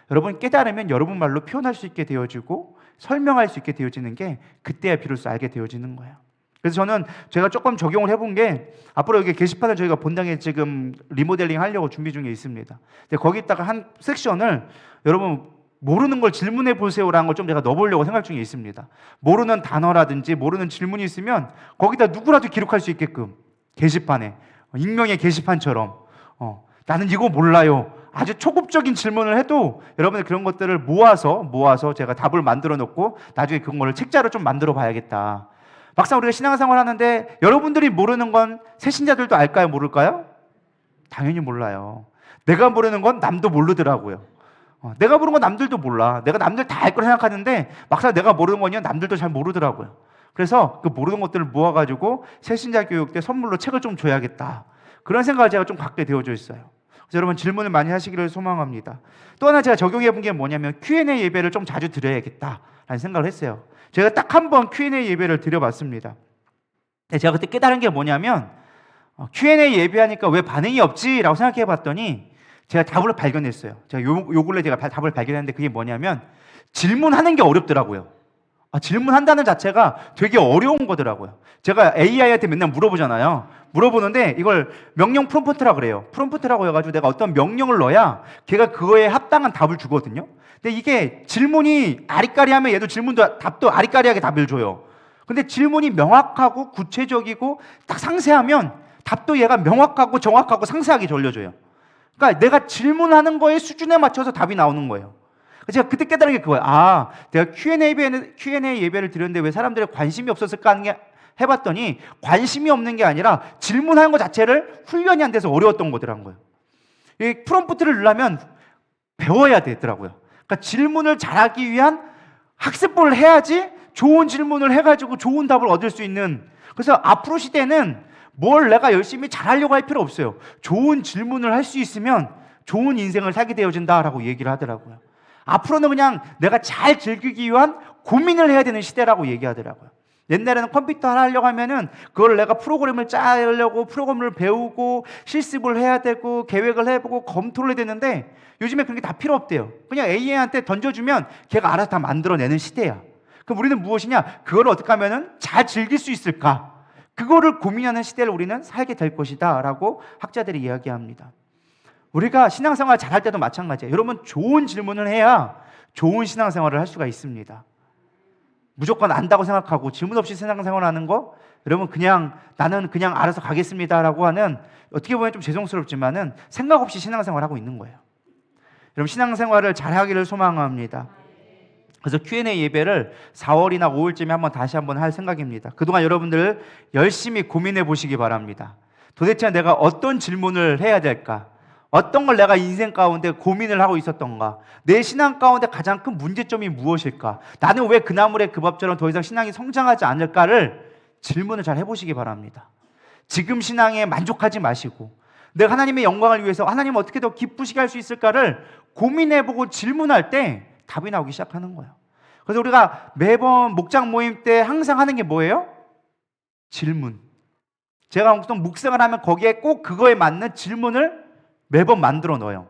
Speaker 1: 여러분 깨달으면 여러분 말로 표현할 수 있게 되어지고 설명할 수 있게 되어지는 게 그때야 비로소 알게 되어지는 거예요. 그래서 제가 조금 적용을 해본 게 앞으로 여기 게시판을 저희가 본당에 지금 리모델링 하려고 준비 중에 있습니다. 근데 거기다가 한 섹션을 여러분 모르는 걸 질문해 보세요라는 걸 좀 제가 넣어보려고 생각 중에 있습니다. 모르는 단어라든지 모르는 질문이 있으면 거기다 누구라도 기록할 수 있게끔 게시판에 익명의 게시판처럼 나는 이거 몰라요. 아주 초급적인 질문을 해도 여러분들 그런 것들을 모아서 제가 답을 만들어 놓고 나중에 그거를 책자로 좀 만들어 봐야겠다. 막상 우리가 신앙생활 하는데 여러분들이 모르는 건 새신자들도 알까요? 모를까요? 당연히 몰라요. 내가 모르는 건 남도 모르더라고요. 내가 모르는 건 남들도 몰라. 내가 남들 다 알 거라 생각하는데 막상 내가 모르는 건요 남들도 잘 모르더라고요. 그래서 그 모르는 것들을 모아가지고 새신자 교육 때 선물로 책을 좀 줘야겠다. 그런 생각을 제가 좀 갖게 되어져 있어요. 그래서 여러분 질문을 많이 하시기를 소망합니다. 또 하나 제가 적용해 본 게 뭐냐면 Q&A 예배를 좀 자주 드려야겠다라는 생각을 했어요. 제가 딱 한 번 Q&A 예배를 드려봤습니다. 제가 그때 깨달은 게 뭐냐면 Q&A 예배하니까 왜 반응이 없지? 라고 생각해 봤더니 제가 답을 발견했어요. 제가 요 근래 제가 답을 발견했는데 그게 뭐냐면 질문하는 게 어렵더라고요. 질문한다는 자체가 되게 어려운 거더라고요. 제가 AI한테 맨날 물어보잖아요. 물어보는데 이걸 명령 프롬프트라고 그래요. 프롬프트라고 해가지고 내가 어떤 명령을 넣어야 걔가 그거에 합당한 답을 주거든요. 근데 이게 질문이 아리까리하면 얘도 답도 아리까리하게 답을 줘요. 근데 질문이 명확하고 구체적이고 딱 상세하면 답도 얘가 명확하고 정확하고 상세하게 전려줘요. 그러니까 내가 질문하는 거에 수준에 맞춰서 답이 나오는 거예요. 제가 그때 깨달은 게 그거예요. 내가 Q&A 예배를 드렸는데 왜 사람들이 관심이 없었을까 하는 게 해봤더니 관심이 없는 게 아니라 질문하는 것 자체를 훈련이 안 돼서 어려웠던 거더라는 거예요. 이 프롬프트를 넣으려면 배워야 되더라고요. 그러니까 질문을 잘하기 위한 학습을 해야지 좋은 질문을 해가지고 좋은 답을 얻을 수 있는. 그래서 앞으로 시대는 뭘 내가 열심히 잘하려고 할 필요 없어요. 좋은 질문을 할 수 있으면 좋은 인생을 살게 되어진다라고 얘기를 하더라고요. 앞으로는 그냥 내가 잘 즐기기 위한 고민을 해야 되는 시대라고 얘기하더라고요. 옛날에는 컴퓨터 하려고 하면은 그걸 내가 프로그램을 짜려고 프로그램을 배우고 실습을 해야 되고 계획을 해보고 검토를 해야 되는데 요즘에 그런 게 다 필요 없대요. 그냥 AI한테 던져주면 걔가 알아서 다 만들어내는 시대야. 그럼 우리는 무엇이냐? 그걸 어떻게 하면은 잘 즐길 수 있을까? 그거를 고민하는 시대를 우리는 살게 될 것이다 라고 학자들이 이야기합니다. 우리가 신앙생활 잘할 때도 마찬가지예요. 여러분 좋은 질문을 해야 좋은 신앙생활을 할 수가 있습니다. 무조건 안다고 생각하고 질문 없이 신앙생활하는 거 여러분 나는 그냥 알아서 가겠습니다라고 하는 어떻게 보면 좀 죄송스럽지만은 생각 없이 신앙생활하고 있는 거예요. 여러분 신앙생활을 잘하기를 소망합니다. 그래서 Q&A 예배를 4월이나 5월쯤에 다시 한번 할 생각입니다. 그동안 여러분들 열심히 고민해 보시기 바랍니다. 도대체 내가 어떤 질문을 해야 될까? 어떤 걸 내가 인생 가운데 고민을 하고 있었던가? 내 신앙 가운데 가장 큰 문제점이 무엇일까? 나는 왜 그 나물의 그 밥처럼 더 이상 신앙이 성장하지 않을까를 질문을 잘 해보시기 바랍니다. 지금 신앙에 만족하지 마시고 내가 하나님의 영광을 위해서 하나님 어떻게 더 기쁘시게 할 수 있을까를 고민해보고 질문할 때 답이 나오기 시작하는 거예요. 그래서 우리가 매번 목장 모임 때 항상 하는 게 뭐예요? 질문. 제가 보통 묵상을 하면 거기에 꼭 그거에 맞는 질문을 매번 만들어 넣어요.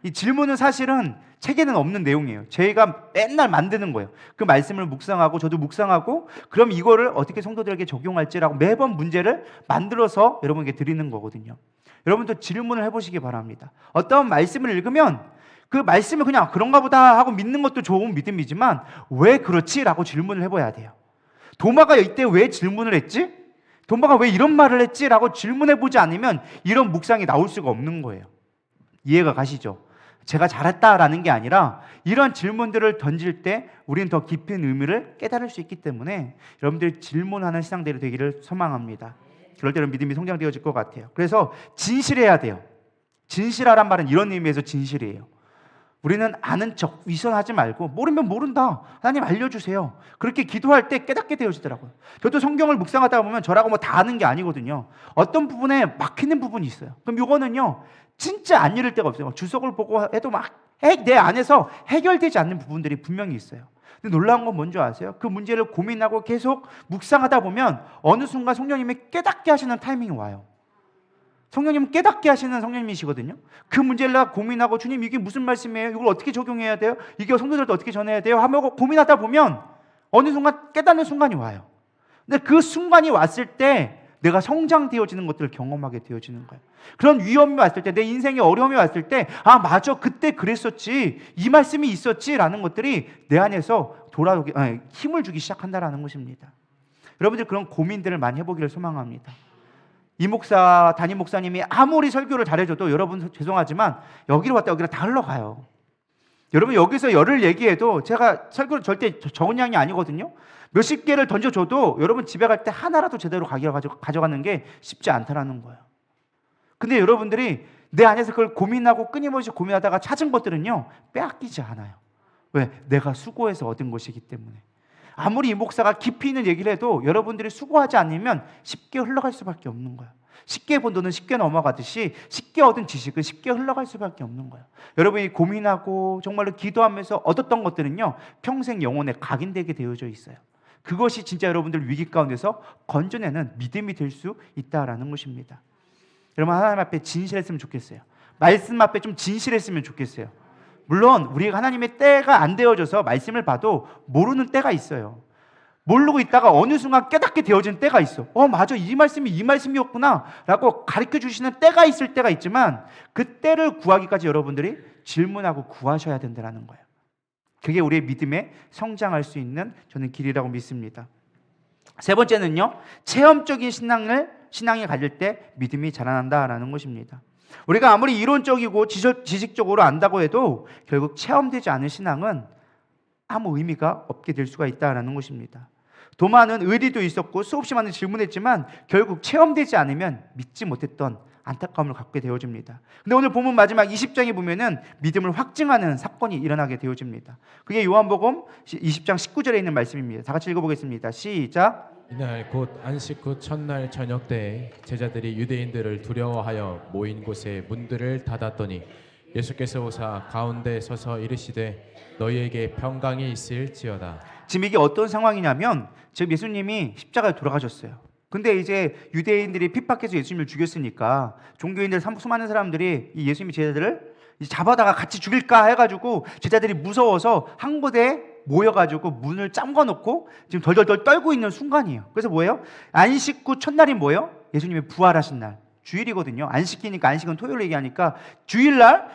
Speaker 1: 이 질문은 사실은 책에는 없는 내용이에요. 저희가 맨날 만드는 거예요. 그 말씀을 묵상하고 저도 묵상하고 그럼 이거를 어떻게 성도들에게 적용할지라고 매번 문제를 만들어서 여러분에게 드리는 거거든요. 여러분도 질문을 해보시기 바랍니다. 어떤 말씀을 읽으면 그 말씀을 그냥 그런가 보다 하고 믿는 것도 좋은 믿음이지만 왜 그렇지? 라고 질문을 해봐야 돼요. 도마가 이때 왜 질문을 했지? 도마가 왜 이런 말을 했지? 라고 질문해보지 않으면 이런 묵상이 나올 수가 없는 거예요. 이해가 가시죠? 제가 잘했다라는 게 아니라 이런 질문들을 던질 때 우리는 더 깊은 의미를 깨달을 수 있기 때문에 여러분들이 질문하는 신앙들이 되기를 소망합니다. 그럴 때는 믿음이 성장되어질 것 같아요. 그래서 진실해야 돼요. 진실하란 말은 이런 의미에서 진실이에요. 우리는 아는 척, 위선하지 말고 모르면 모른다. 하나님 알려주세요. 그렇게 기도할 때 깨닫게 되어지더라고요. 저도 성경을 묵상하다 보면 저라고 뭐 다 아는 게 아니거든요. 어떤 부분에 막히는 부분이 있어요. 그럼 이거는요, 진짜 안 이룰 데가 없어요. 주석을 보고 해도 막 내 안에서 해결되지 않는 부분들이 분명히 있어요. 근데 놀라운 건 뭔지 아세요? 그 문제를 고민하고 계속 묵상하다 보면 어느 순간 성령님이 깨닫게 하시는 타이밍이 와요. 성령님은 깨닫게 하시는 성령님이시거든요. 그 문제를 내가 고민하고 주님 이게 무슨 말씀이에요? 이걸 어떻게 적용해야 돼요? 이게 성도들한테 어떻게 전해야 돼요? 하며 고민하다 보면 어느 순간 깨닫는 순간이 와요. 근데 그 순간이 왔을 때 내가 성장되어지는 것들을 경험하게 되어지는 거예요. 그런 위험이 왔을 때, 내 인생에 어려움이 왔을 때, 아 맞아, 그때 그랬었지, 이 말씀이 있었지라는 것들이 내 안에서 힘을 주기 시작한다라는 것입니다. 여러분들 그런 고민들을 많이 해보기를 소망합니다. 이 목사, 담임 목사님이 아무리 설교를 잘해줘도 여러분 죄송하지만 여기로 왔다 여기로 다 흘러가요. 여러분 여기서 열을 얘기해도 제가 설교를 절대 적은 양이 아니거든요. 몇십 개를 던져줘도 여러분 집에 갈 때 하나라도 제대로 가져가는 게 쉽지 않다라는 거예요. 근데 여러분들이 내 안에서 그걸 고민하고 끊임없이 고민하다가 찾은 것들은요, 빼앗기지 않아요. 왜? 내가 수고해서 얻은 것이기 때문에. 아무리 이 목사가 깊이 있는 얘기를 해도 여러분들이 수고하지 않으면 쉽게 흘러갈 수밖에 없는 거예요. 쉽게 본 돈은 쉽게 넘어가듯이 쉽게 얻은 지식은 쉽게 흘러갈 수밖에 없는 거예요. 여러분이 고민하고 정말로 기도하면서 얻었던 것들은요, 평생 영혼에 각인되게 되어져 있어요. 그것이 진짜 여러분들 위기 가운데서 건져내는 믿음이 될 수 있다라는 것입니다. 여러분 하나님 앞에 진실했으면 좋겠어요. 말씀 앞에 좀 진실했으면 좋겠어요. 물론 우리가 하나님의 때가 안 되어져서 말씀을 봐도 모르는 때가 있어요. 모르고 있다가 어느 순간 깨닫게 되어지는 때가 있어. 맞아, 이 말씀이 이 말씀이었구나 라고 가르쳐 주시는 때가 있을 때가 있지만 그 때를 구하기까지 여러분들이 질문하고 구하셔야 된다는 거예요. 그게 우리의 믿음에 성장할 수 있는 저는 길이라고 믿습니다. 세 번째는요, 체험적인 신앙이 가질 때 믿음이 자라난다라는 것입니다. 우리가 아무리 이론적이고 지식적으로 안다고 해도 결국 체험되지 않은 신앙은 아무 의미가 없게 될 수가 있다는 것입니다. 도마는 의리도 있었고 수없이 많은 질문했지만 결국 체험되지 않으면 믿지 못했던 안타까움을 갖게 되어집니다. 근데 오늘 본문 마지막 20장에 보면은 믿음을 확증하는 사건이 일어나게 되어집니다. 그게 요한복음 20장 19절에 있는 말씀입니다. 다 같이 읽어보겠습니다. 시작.
Speaker 2: 이날 곧 안식 후 첫날 저녁 때에 제자들이 유대인들을 두려워하여 모인 곳에 문들을 닫았더니 예수께서 오사 가운데 서서 이르시되 너희에게 평강이 있을지어다.
Speaker 1: 지금 이게 어떤 상황이냐면 지금 예수님이 십자가에 돌아가셨어요. 근데 이제 유대인들이 핍박해서 예수님을 죽였으니까 종교인들 수많은 사람들이 이 예수님의 제자들을 잡아다가 같이 죽일까 해가지고 제자들이 무서워서 한 곳에 모여가지고 문을 잠궈 놓고 지금 덜덜덜 떨고 있는 순간이에요. 그래서 뭐예요? 안식 후 첫날이 뭐예요? 예수님의 부활하신 날. 주일이거든요. 안식이니까, 안식은 토요일 얘기하니까 주일날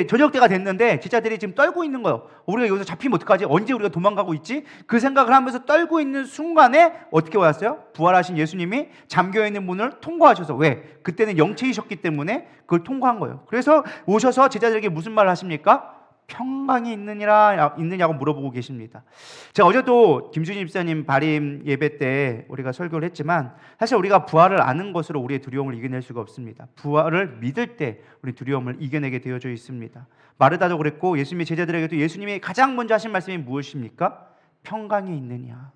Speaker 1: 저녁 때가 됐는데 제자들이 지금 떨고 있는 거예요. 우리가 여기서 잡히면 어떡하지? 언제 우리가 도망가고 있지? 그 생각을 하면서 떨고 있는 순간에 어떻게 왔어요? 부활하신 예수님이 잠겨있는 문을 통과하셔서, 왜? 그때는 영체이셨기 때문에 그걸 통과한 거예요. 그래서 오셔서 제자들에게 무슨 말을 하십니까? 평강이 있느냐고 물어보고 계십니다. 제가 어제도 김준희 집사님 발임 예배 때 우리가 설교를 했지만 사실 우리가 부활을 아는 것으로 우리의 두려움을 이겨낼 수가 없습니다. 부활을 믿을 때 우리 두려움을 이겨내게 되어져 있습니다. 마르다도 그랬고 예수님의 제자들에게도 예수님이 가장 먼저 하신 말씀이 무엇입니까? 평강이 있느냐,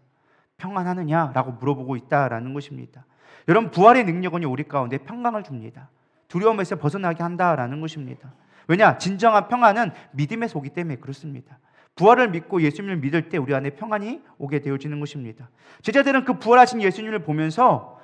Speaker 1: 평안하느냐라고 물어보고 있다라는 것입니다. 여러분 부활의 능력은 우리 가운데 평강을 줍니다. 두려움에서 벗어나게 한다라는 것입니다. 왜냐? 진정한 평안은 믿음에서 오기 때문에 그렇습니다. 부활을 믿고 예수님을 믿을 때 우리 안에 평안이 오게 되어지는 것입니다. 제자들은 그 부활하신 예수님을 보면서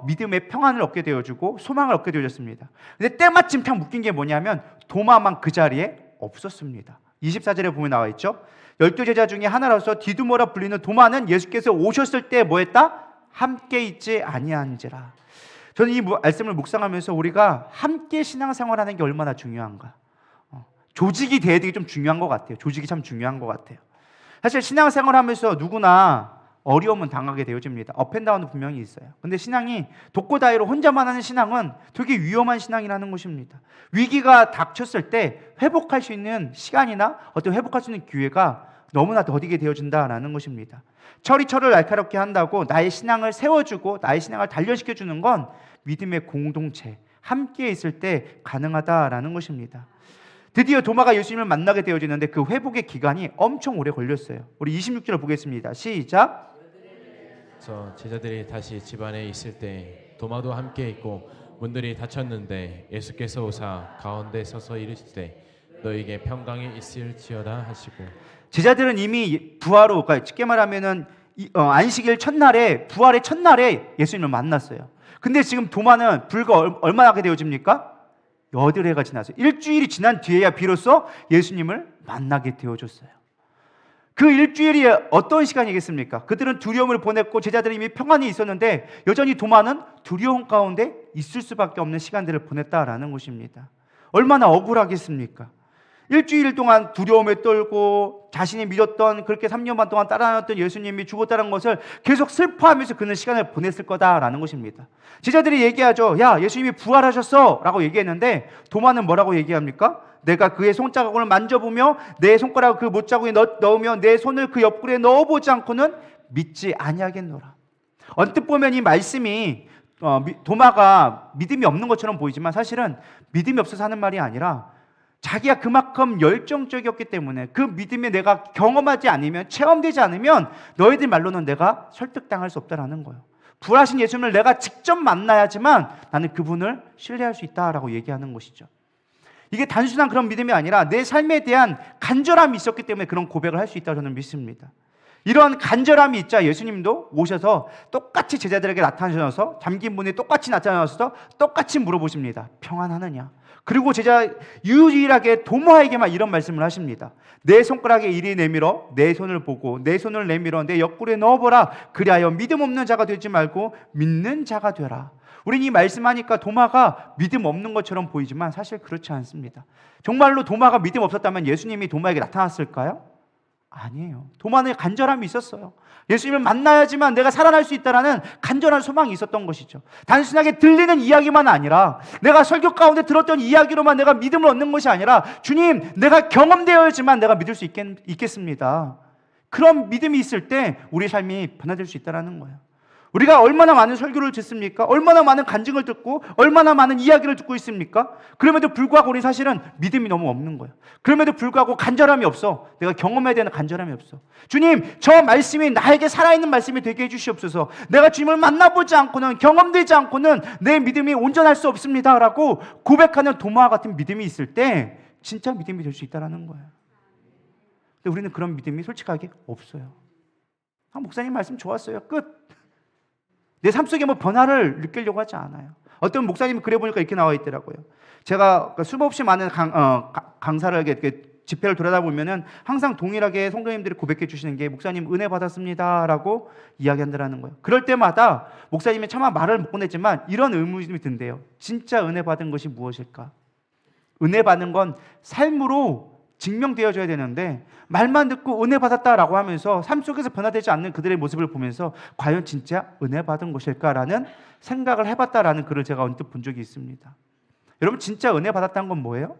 Speaker 1: 믿음의 평안을 얻게 되어지고 소망을 얻게 되어졌습니다. 근데 때마침 참 웃긴 게 뭐냐면 도마만 그 자리에 없었습니다. 24절에 보면 나와 있죠. 12제자 중에 하나로서 디두모라 불리는 도마는 예수께서 오셨을 때 뭐했다? 함께 있지 아니한지라. 저는 이 말씀을 묵상하면서 우리가 함께 신앙생활하는 게 얼마나 중요한가. 조직이 돼야 되게 좀 중요한 것 같아요. 조직이 참 중요한 것 같아요. 사실 신앙생활하면서 누구나 어려움은 당하게 되어집니다. 업앤다운도 분명히 있어요. 근데 신앙이 독고다이로 혼자만 하는 신앙은 되게 위험한 신앙이라는 것입니다. 위기가 닥쳤을 때 회복할 수 있는 시간이나 어떤 회복할 수 있는 기회가 너무나 더디게 되어진다라는 것입니다. 철이 철을 날카롭게 한다고 나의 신앙을 세워주고 나의 신앙을 단련시켜주는 건 믿음의 공동체, 함께 있을 때 가능하다라는 것입니다. 드디어 도마가 예수님을 만나게 되어지는데 그 회복의 기간이 엄청 오래 걸렸어요. 우리 26절을 보겠습니다. 시작.
Speaker 2: 그래서 제자들이 다시 집안에 있을 때 도마도 함께 있고 문들이 닫혔는데 예수께서 오사 가운데 서서 이르시되 너에게 평강이 있을지어다 하시고.
Speaker 1: 제자들은 이미 부활후, 그러니까 쉽게 말하면은 안식일 첫날에, 부활의 첫날에 예수님을 만났어요. 근데 지금 도마는 불과 얼마나 하게 되어집니까? 8회가 지났어요. 일주일이 지난 뒤에야 비로소 예수님을 만나게 되어졌어요. 그 일주일이 어떤 시간이겠습니까? 그들은 두려움을 보냈고 제자들은 이미 평안이 있었는데 여전히 도마는 두려움 가운데 있을 수밖에 없는 시간들을 보냈다라는 것입니다. 얼마나 억울하겠습니까? 일주일 동안 두려움에 떨고 자신이 믿었던, 그렇게 3년 반 동안 따라다녔던 예수님이 죽었다는 것을 계속 슬퍼하면서 그는 시간을 보냈을 거다라는 것입니다. 제자들이 얘기하죠. 야, 예수님이 부활하셨어 라고 얘기했는데 도마는 뭐라고 얘기합니까? 내가 그의 손자국을 만져보며 내 손가락을 그 못자국에 넣으며 내 손을 그 옆구리에 넣어보지 않고는 믿지 아니하겠노라. 언뜻 보면 이 말씀이 도마가 믿음이 없는 것처럼 보이지만 사실은 믿음이 없어서 하는 말이 아니라 자기가 그만큼 열정적이었기 때문에 그 믿음에 내가 경험하지 않으면, 체험되지 않으면 너희들 말로는 내가 설득당할 수 없다라는 거예요. 부활하신 예수님을 내가 직접 만나야지만 나는 그분을 신뢰할 수 있다라고 얘기하는 것이죠. 이게 단순한 그런 믿음이 아니라 내 삶에 대한 간절함이 있었기 때문에 그런 고백을 할 수 있다고 저는 믿습니다. 이런 간절함이 있자 예수님도 오셔서 똑같이 제자들에게 나타나셔서 잠긴 분이 똑같이 나타나셔서 똑같이 물어보십니다. 평안하느냐? 그리고 제자 유일하게 도마에게만 이런 말씀을 하십니다. 내 손가락에 이리 내밀어 내 손을 보고 내 손을 내밀어 내 옆구리에 넣어보라. 그리하여 믿음 없는 자가 되지 말고 믿는 자가 되라. 우린 이 말씀하니까 도마가 믿음 없는 것처럼 보이지만 사실 그렇지 않습니다. 정말로 도마가 믿음 없었다면 예수님이 도마에게 나타났을까요? 아니에요. 도마는 간절함이 있었어요. 예수님을 만나야지만 내가 살아날 수 있다라는 간절한 소망이 있었던 것이죠. 단순하게 들리는 이야기만 아니라 내가 설교 가운데 들었던 이야기로만 내가 믿음을 얻는 것이 아니라 주님, 내가 경험되어야지만 내가 믿을 수 있겠습니다. 그런 믿음이 있을 때 우리 삶이 변화될 수 있다는 거예요. 우리가 얼마나 많은 설교를 듣습니까? 얼마나 많은 간증을 듣고 얼마나 많은 이야기를 듣고 있습니까? 그럼에도 불구하고 우리 사실은 믿음이 너무 없는 거예요. 그럼에도 불구하고 간절함이 없어. 내가 경험해야 되는 간절함이 없어. 주님, 저 말씀이 나에게 살아있는 말씀이 되게 해주시옵소서. 내가 주님을 만나보지 않고는, 경험되지 않고는 내 믿음이 온전할 수 없습니다 라고 고백하는 도마와 같은 믿음이 있을 때 진짜 믿음이 될 수 있다는 거예요. 근데 우리는 그런 믿음이 솔직하게 없어요. 목사님 말씀 좋았어요. 끝. 내 삶 속에 뭐 변화를 느끼려고 하지 않아요. 어떤 목사님이 그래 보니까 이렇게 나와 있더라고요. 제가 수없이 많은 강사를 이렇게 집회를 돌아다 보면은 항상 동일하게 성도님들이 고백해 주시는 게 목사님 은혜 받았습니다라고 이야기한다는 거예요. 그럴 때마다 목사님이 차마 말을 못 꺼냈지만 이런 의문이 든대요. 진짜 은혜 받은 것이 무엇일까? 은혜 받는 건 삶으로 증명되어져야 되는데 말만 듣고 은혜 받았다라고 하면서 삶 속에서 변화되지 않는 그들의 모습을 보면서 과연 진짜 은혜 받은 것일까라는 생각을 해봤다라는 글을 제가 언뜻 본 적이 있습니다. 여러분, 진짜 은혜 받았다는 건 뭐예요?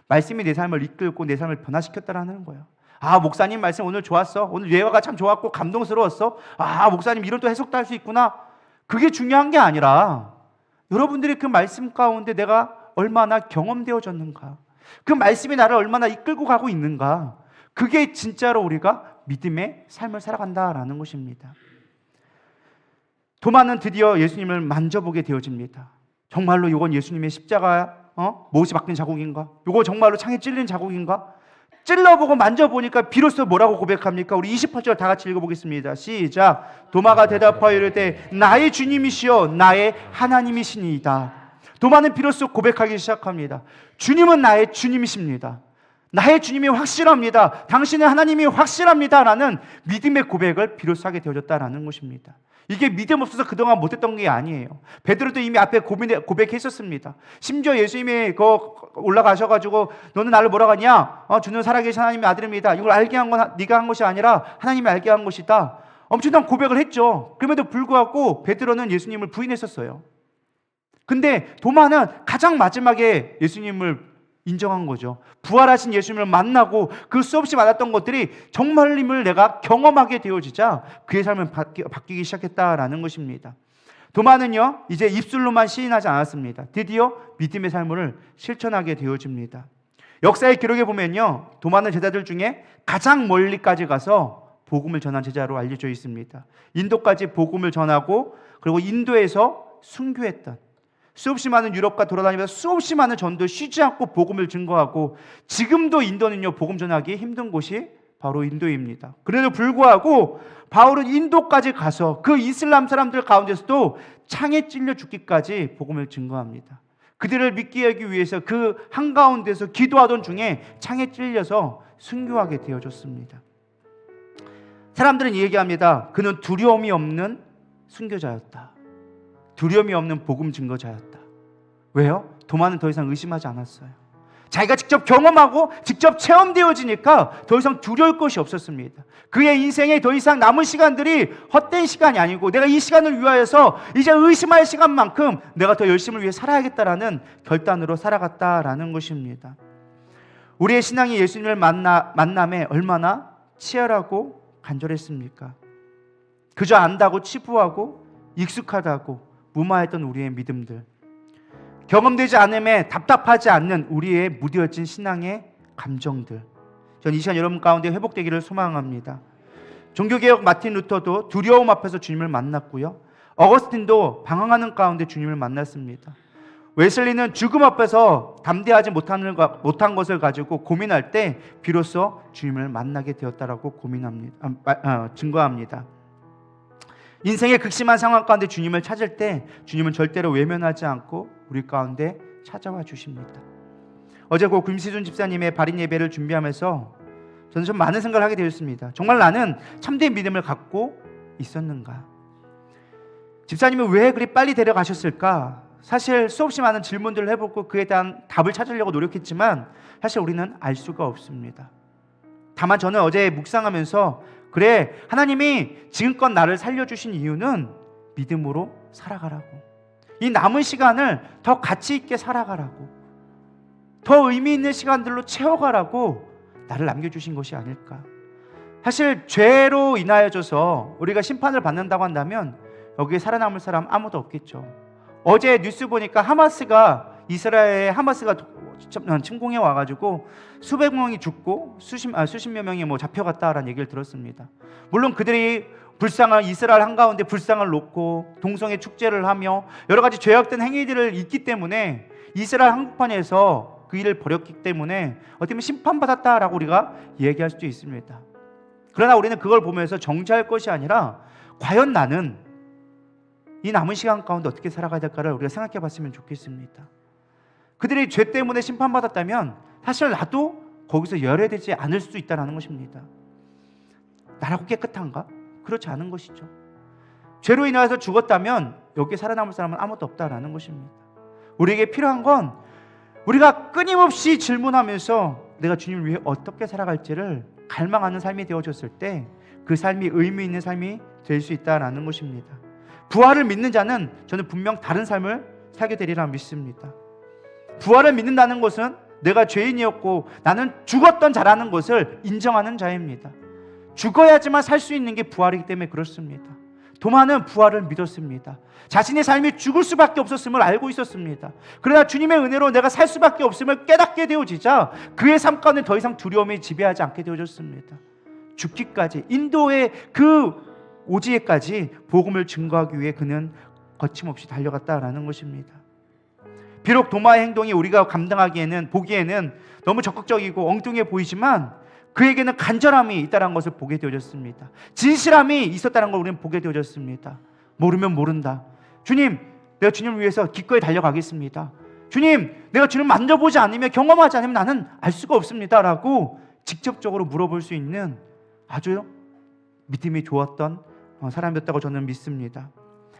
Speaker 1: 말씀이 내 삶을 이끌고 내 삶을 변화시켰다라는 거예요. 아, 목사님 말씀 오늘 좋았어. 오늘 예화가 참 좋았고 감동스러웠어. 아, 목사님 이런 또 해석도 할 수 있구나. 그게 중요한 게 아니라 여러분들이 그 말씀 가운데 내가 얼마나 경험되어졌는가, 그 말씀이 나를 얼마나 이끌고 가고 있는가, 그게 진짜로 우리가 믿음의 삶을 살아간다라는 것입니다. 도마는 드디어 예수님을 만져보게 되어집니다. 정말로 이건 예수님의 십자가 못이 박힌 자국인가? 이거 정말로 창에 찔린 자국인가? 찔러보고 만져보니까 비로소 뭐라고 고백합니까? 우리 28절 다 같이 읽어보겠습니다. 시작. 도마가 대답하여 이르되 나의 주님이시여 나의 하나님이시니이다. 도마는 비로소 고백하기 시작합니다. 주님은 나의 주님이십니다. 나의 주님이 확실합니다. 당신의 하나님이 확실합니다 라는 믿음의 고백을 비로소 하게 되어졌다라는 것입니다. 이게 믿음 없어서 그동안 못했던 게 아니에요. 베드로도 이미 앞에 고백했었습니다. 심지어 예수님이 올라가셔가지고 너는 나를 뭐라고 하냐? 주는 살아계신 하나님의 아들입니다. 이걸 알게 한 건 네가 한 것이 아니라 하나님이 알게 한 것이다. 엄청난 고백을 했죠. 그럼에도 불구하고 베드로는 예수님을 부인했었어요. 근데 도마는 가장 마지막에 예수님을 인정한 거죠. 부활하신 예수님을 만나고 그 수없이 많았던 것들이 정말임을 내가 경험하게 되어지자 그의 삶은 바뀌기 시작했다라는 것입니다. 도마는요, 이제 입술로만 시인하지 않았습니다. 드디어 믿음의 삶을 실천하게 되어집니다. 역사의 기록에 보면요, 도마는 제자들 중에 가장 멀리까지 가서 복음을 전한 제자로 알려져 있습니다. 인도까지 복음을 전하고 그리고 인도에서 순교했던, 수없이 많은 유럽과 돌아다니면서 수없이 많은 전도 쉬지 않고 복음을 증거하고, 지금도 인도는요 복음 전하기 힘든 곳이 바로 인도입니다. 그래도 불구하고 바울은 인도까지 가서 그 이슬람 사람들 가운데서도 창에 찔려 죽기까지 복음을 증거합니다. 그들을 믿게 하기 위해서 그 한가운데서 기도하던 중에 창에 찔려서 순교하게 되어졌습니다. 사람들은 얘기합니다. 그는 두려움이 없는 순교자였다. 두려움이 없는 복음 증거자였다. 왜요? 도마는 더 이상 의심하지 않았어요. 자기가 직접 경험하고 직접 체험되어지니까 더 이상 두려울 것이 없었습니다. 그의 인생에 더 이상 남은 시간들이 헛된 시간이 아니고 내가 이 시간을 위하여서 이제 의심할 시간만큼 내가 더 열심을 위해 살아야겠다라는 결단으로 살아갔다라는 것입니다. 우리의 신앙이 예수님을 만남에 얼마나 치열하고 간절했습니까? 그저 안다고 치부하고 익숙하다고 무마했던 우리의 믿음들, 경험되지 않음에 답답하지 않는 우리의 무뎌진 신앙의 감정들, 저는 이 시간 여러분 가운데 회복되기를 소망합니다. 종교개혁 마틴 루터도 두려움 앞에서 주님을 만났고요, 어거스틴도 방황하는 가운데 주님을 만났습니다. 웨슬리는 죽음 앞에서 담대하지 못한 것을 가지고 고민할 때 비로소 주님을 만나게 되었다라고 증거합니다. 인생의 극심한 상황 가운데 주님을 찾을 때 주님은 절대로 외면하지 않고 우리 가운데 찾아와 주십니다. 어제 고 김시준 집사님의 발인 예배를 준비하면서 저는 좀 많은 생각을 하게 되었습니다. 정말 나는 참된 믿음을 갖고 있었는가? 집사님은 왜 그리 빨리 데려가셨을까? 사실 수없이 많은 질문들을 해보고 그에 대한 답을 찾으려고 노력했지만 사실 우리는 알 수가 없습니다. 다만 저는 어제 묵상하면서 그래, 하나님이 지금껏 나를 살려주신 이유는 믿음으로 살아가라고, 이 남은 시간을 더 가치 있게 살아가라고, 더 의미 있는 시간들로 채워가라고 나를 남겨주신 것이 아닐까. 사실 죄로 인하여져서 우리가 심판을 받는다고 한다면 여기에 살아남을 사람 아무도 없겠죠. 어제 뉴스 보니까 이스라엘 하마스가 침공해 와가지고 수백 명이 죽고 수십여 명이 잡혀갔다라는 얘기를 들었습니다. 물론 그들이 이스라엘 한가운데 불상을 놓고 동성애 축제를 하며 여러 가지 죄악된 행위들을 있기 때문에 이스라엘 한복판에서 그 일을 벌였기 때문에 어떻게 보면 심판받았다라고 우리가 얘기할 수도 있습니다. 그러나 우리는 그걸 보면서 정죄할 것이 아니라 과연 나는 이 남은 시간 가운데 어떻게 살아가야 될까를 우리가 생각해 봤으면 좋겠습니다. 그들이 죄 때문에 심판받았다면 사실 나도 거기서 열애되지 않을 수 있다는 것입니다. 나라고 깨끗한가? 그렇지 않은 것이죠. 죄로 인하여서 죽었다면 여기에 살아남을 사람은 아무도 없다는 것입니다. 우리에게 필요한 건 우리가 끊임없이 질문하면서 내가 주님을 위해 어떻게 살아갈지를 갈망하는 삶이 되어졌을 때 그 삶이 의미 있는 삶이 될 수 있다는 것입니다. 부활을 믿는 자는 저는 분명 다른 삶을 살게 되리라 믿습니다. 부활을 믿는다는 것은 내가 죄인이었고 나는 죽었던 자라는 것을 인정하는 자입니다. 죽어야지만 살 수 있는 게 부활이기 때문에 그렇습니다. 도마는 부활을 믿었습니다. 자신의 삶이 죽을 수밖에 없었음을 알고 있었습니다. 그러나 주님의 은혜로 내가 살 수밖에 없음을 깨닫게 되어지자 그의 삶 가운데 더 이상 두려움이 지배하지 않게 되어졌습니다. 죽기까지, 인도의 그 오지에까지 복음을 증거하기 위해 그는 거침없이 달려갔다라는 것입니다. 비록 도마의 행동이 우리가 보기에는 너무 적극적이고 엉뚱해 보이지만 그에게는 간절함이 있다는 것을 보게 되어졌습니다. 진실함이 있었다는 걸 우리는 보게 되어졌습니다. 모르면 모른다. 주님, 내가 주님을 위해서 기꺼이 달려가겠습니다. 주님, 내가 주님 만져보지 않으면, 경험하지 않으면 나는 알 수가 없습니다 라고 직접적으로 물어볼 수 있는 아주 믿음이 좋았던 사람이었다고 저는 믿습니다.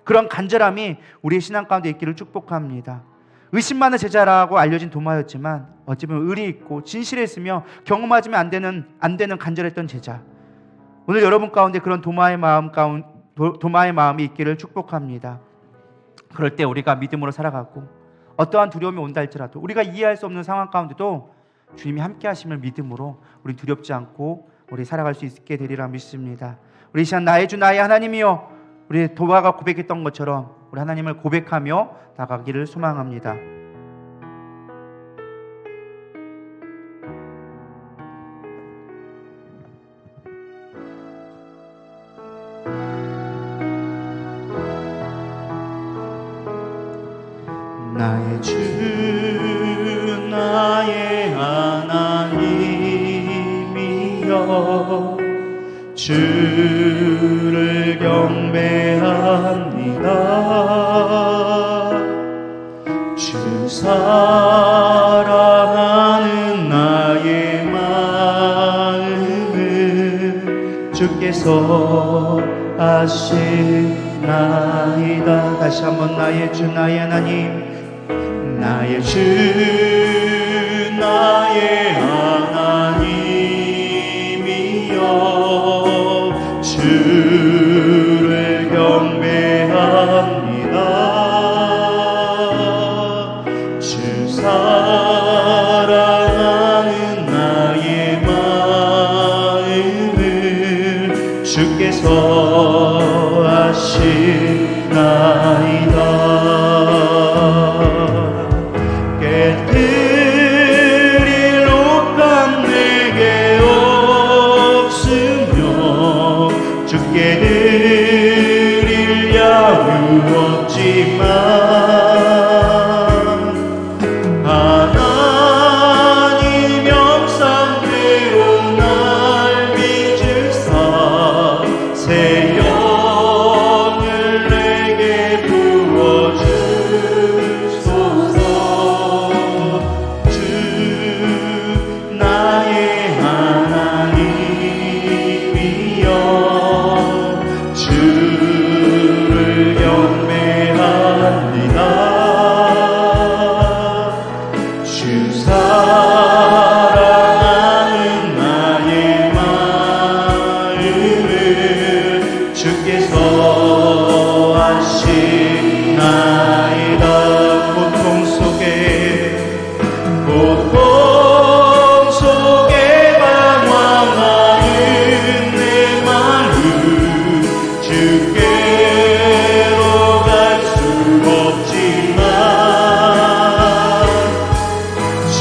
Speaker 1: 그런 간절함이 우리의 신앙 가운데 있기를 축복합니다. 의심 많은 제자라고 알려진 도마였지만 어찌 보면 의리 있고 진실했으며 경험하지면 안 되는 간절했던 제자. 오늘 여러분 가운데 그런 도마의 마음이 있기를 축복합니다. 그럴 때 우리가 믿음으로 살아가고 어떠한 두려움이 온다 할지라도 우리가 이해할 수 없는 상황 가운데도 주님이 함께 하심을 믿음으로 우리 두렵지 않고 우리 살아갈 수 있게 되리라 믿습니다. 우리 이 시간 나의 주 나의 하나님이여, 우리 도마가 고백했던 것처럼 우리 하나님을 고백하며 나가기를 소망합니다. 나의 주 나의 하나님이여, 주를 경배합니다. 주 사랑하는 나의 마음을 주께서 아시나이다. 다시 한번 나의 주 나의 하나님, 나의 주 나의 하나님이여, 주를 경배합니다. 주 사랑하는 나의 마음을 주께서 아시나이다. 깨뜨릴 옷감 내게 없으며 주께 드릴 야유 없지만, 하나님 형상대로 날 빚으사 새 영을 내게 부어주소서. 주 나의 하나님이여, 주를 경배합니다. 주 사랑하는 나의 마음을 주께서 아시나이다. 고통 속에 방황하는 내 마음 주께로 갈 수 없지만,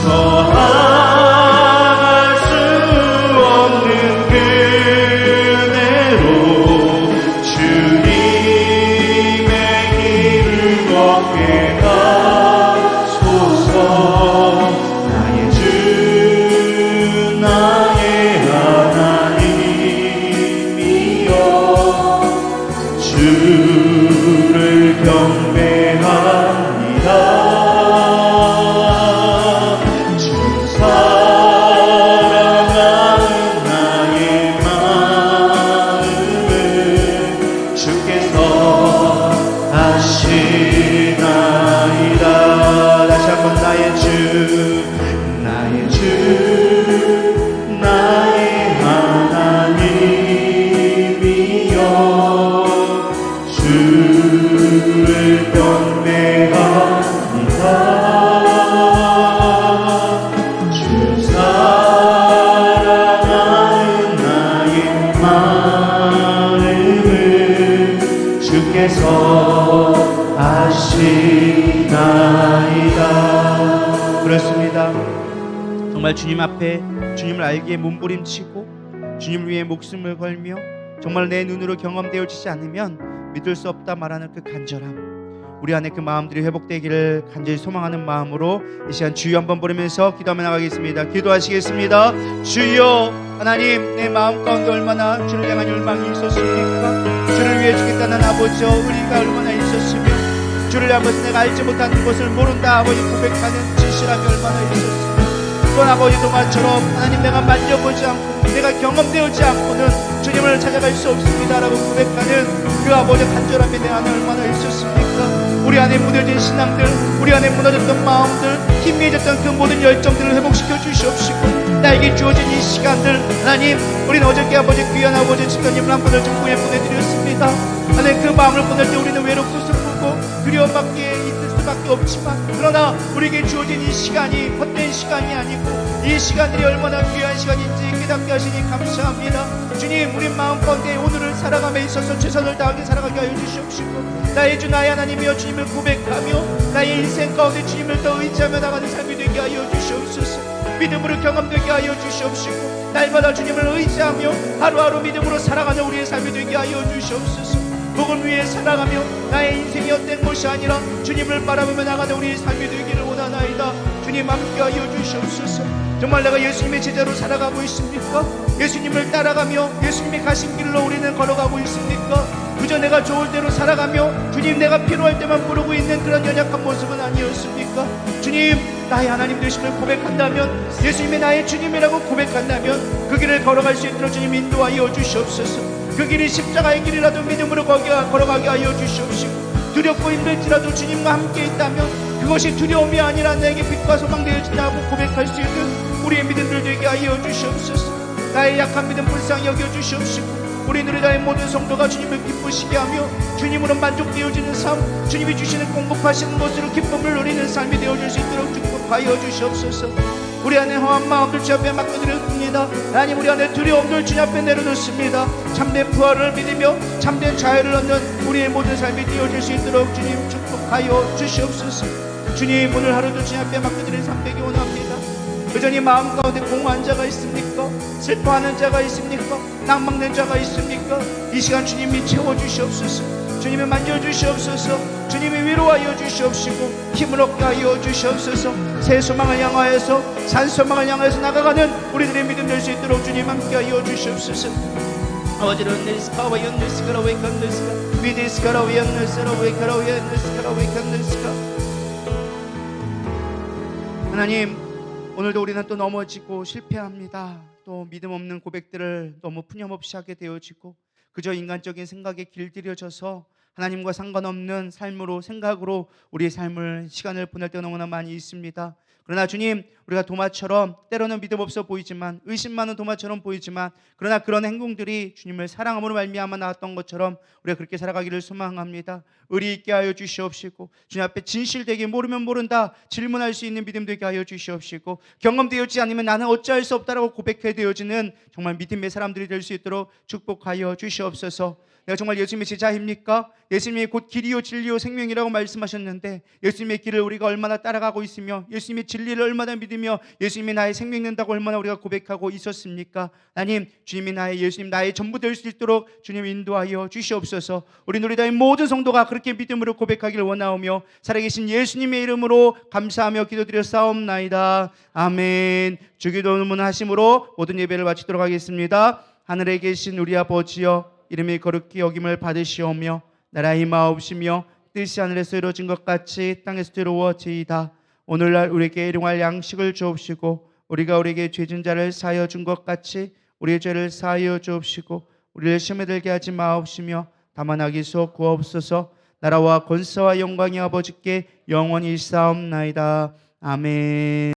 Speaker 1: 저항할 수 없는 그대로 주님의 길을 걷게 하소서. 나의 주 나의 하나님이여, 주를 경배합니다. 주 사랑하는 나의 마음을 주께서 아시나이다. 다시 한번 나의 주 나의 하나님이여, 주를 경배합니다. 주 사랑하는 나의 마음을 주께서 아시나이다. 그렇습니다. 정말 주님 앞에 주님을 알기에 몸부림치고 주님을 위해 목숨을 걸며 정말 내 눈으로 경험되어지지 않으면 믿을 수 없다 말하는 그 간절함, 우리 안에 그 마음들이 회복되기를 간절히 소망하는 마음으로 이 시간 주여 한번 부르면서 기도하며 나가겠습니다. 기도하시겠습니다. 주여, 하나님, 내 마음 가운데 얼마나 주를 향한 열망이 있었습니까? 주를 위해 주겠다는 아버지여, 의리가 얼마나 있었으며 주를 향한 것을 내가 알지 못하는 것을 모른다 아버지 고백하는 진실함이 얼마나 있었으며, 또한 아버지 도마처럼 하나님 내가 만져보지 않고 내가 경험되지 않고는 주님을 찾아갈 수 없습니다라고 고백하는 그 아버지의 간절함이 내 안에 얼마나 있었습니까? 우리 안에 무뎌진 신앙들, 우리 안에 무너졌던 마음들, 희미해졌던 그 모든 열정들을 회복시켜 주시옵시고, 나에게 주어진 이 시간들, 하나님, 우리는 어저께 아버지 귀한 아버지 집사님을 한 분을 정부에 보내드렸습니다. 하나님, 그 마음을 보낼 때 우리는 외롭고 슬프고 두려움밖에 있을 수 수밖에 없지만 그러나 우리에게 주어진 이 시간이 헛된 시간이 아니고 이 시간들이 얼마나 귀한 시간인지 깨닫게 하시니 감사합니다. 주님, 우리 마음 가운데 오늘을 살아감에 있어서 최선을 다하게 살아가게 하여 주시옵시고 나의 주 나의 하나님이여 주님을 고백하며 나의 인생 가운데 주님을 더 의지하며 나가는 삶이 되게 하여 주시옵소서. 믿음으로 경험되게 하여 주시옵시고 날마다 주님을 의지하며 하루하루 믿음으로 살아가는 우리의 삶이 되게 하여 주시옵소서. 복음 위에 살아가며 나의 인생이 헛된 것이 아니라 주님을 바라보며 나가는 우리의 삶이 되기를 원하나이다. 주님 함께하여 주시옵소서. 정말 내가 예수님의 제자로 살아가고 있습니까? 예수님을 따라가며 예수님의 가신 길로 우리는 걸어가고 있습니까? 그저 내가 좋을 대로 살아가며 주님 내가 필요할 때만 부르고 있는 그런 연약한 모습은 아니었습니까? 주님, 나의 하나님 되심을 고백한다면, 예수님이 나의 주님이라고 고백한다면 그 길을 걸어갈 수 있도록 주님 인도하여 주시옵소서. 그 길이 십자가의 길이라도 믿음으로 걸어가게 하여 주시옵시고 두렵고 힘들지라도 주님과 함께 있다면 그것이 두려움이 아니라 내게 빛과 소망 되어진다고 고백할 수 있는 우리의 믿음들 되게 하여 주시옵소서. 나의 약한 믿음 불쌍히 여겨 주시옵시고 우리 누리다의 모든 성도가 주님을 기쁘시게 하며 주님으로 만족되어지는 삶, 주님이 주시는 공급하시는 것으로 기쁨을 누리는 삶이 되어줄 수 있도록 축복하여 주시옵소서. 우리 안에 허한 마음들 주 앞에 맡겨드렸습니다. 하나님, 우리 안에 두려움들 주 앞에 내려놓습니다. 참된 부활을 믿으며 참된 자유를 얻는 우리의 모든 삶이 되어질 수 있도록 주님 축복하여 주시옵소서. 주님, 오늘 하루도 주 앞에 맡겨드린 삶 되기 원합니다. 여전히 마음 가운데 공허한 자가 있습니까? 슬퍼하는 자가 있습니까? 낭망된 자가 있습니까? 이 시간 주님이 채워주시옵소서. 주님이 만져주시옵소서. 주님이 위로하여 주시옵시고 힘을 얻게 하여 주시옵소서. 새 소망을 향하여서 산 소망을 향하여서 나가가는 우리들의 믿음 될 수 있도록 주님 함께 하여 주시옵소서. 아버지는 내스카와 연내스카라 웨이컨내스카 위데스카라 위연내스카라 웨이카라 위연내스카라 웨이컨내스카. 하나님, 오늘도 우리는 또 넘어지고 실패합니다. 또 믿음 없는 고백들을 너무 푸념없이 하게 되어지고 그저 인간적인 생각에 길들여져서 하나님과 상관없는 삶으로 생각으로 우리의 삶을 시간을 보낼 때가 너무나 많이 있습니다. 그러나 주님, 우리가 도마처럼 때로는 믿음 없어 보이지만 의심 많은 도마처럼 보이지만 그러나 그런 행동들이 주님을 사랑함으로 말미암아 나왔던 것처럼 우리가 그렇게 살아가기를 소망합니다. 의리 있게 하여 주시옵시고 주님 앞에 진실되게 모르면 모른다 질문할 수 있는 믿음 되게 하여 주시옵시고 경험되었지 않으면 나는 어찌할 수 없다라고 고백해 되어지는 정말 믿음의 사람들이 될 수 있도록 축복하여 주시옵소서. 내가 정말 예수님의 제자입니까? 예수님이 곧 길이요 진리요 생명이라고 말씀하셨는데 예수님의 길을 우리가 얼마나 따라가고 있으며 예수님의 진리를 얼마나 믿으며 예수님이 나의 생명 된다고 얼마나 우리가 고백하고 있었습니까? 하나님, 주님이 나의 예수님 나의 전부 될 수 있도록 주님 인도하여 주시옵소서. 우리 누리다의 모든 성도가 그렇게 믿음으로 고백하기를 원하오며 살아계신 예수님의 이름으로 감사하며 기도드렸사옵나이다. 아멘. 주기도문 하심으로 모든 예배를 마치도록 하겠습니다. 하늘에 계신 우리 아버지여, 이름이 거룩히 여김을 받으시오며 나라의 임하옵시며 뜻이 하늘에서 이루어진 것 같이 땅에서 이루어지이다. 오늘날 우리에게 일용할 양식을 주옵시고 우리가 우리에게 죄진 자를 사하여 준 것 같이 우리의 죄를 사하여 주옵시고 우리를 시험에 들게 하지 마옵시며 다만 악에서 구하옵소서. 나라와 권세와 영광이 아버지께 영원히 있사옵나이다. 아멘.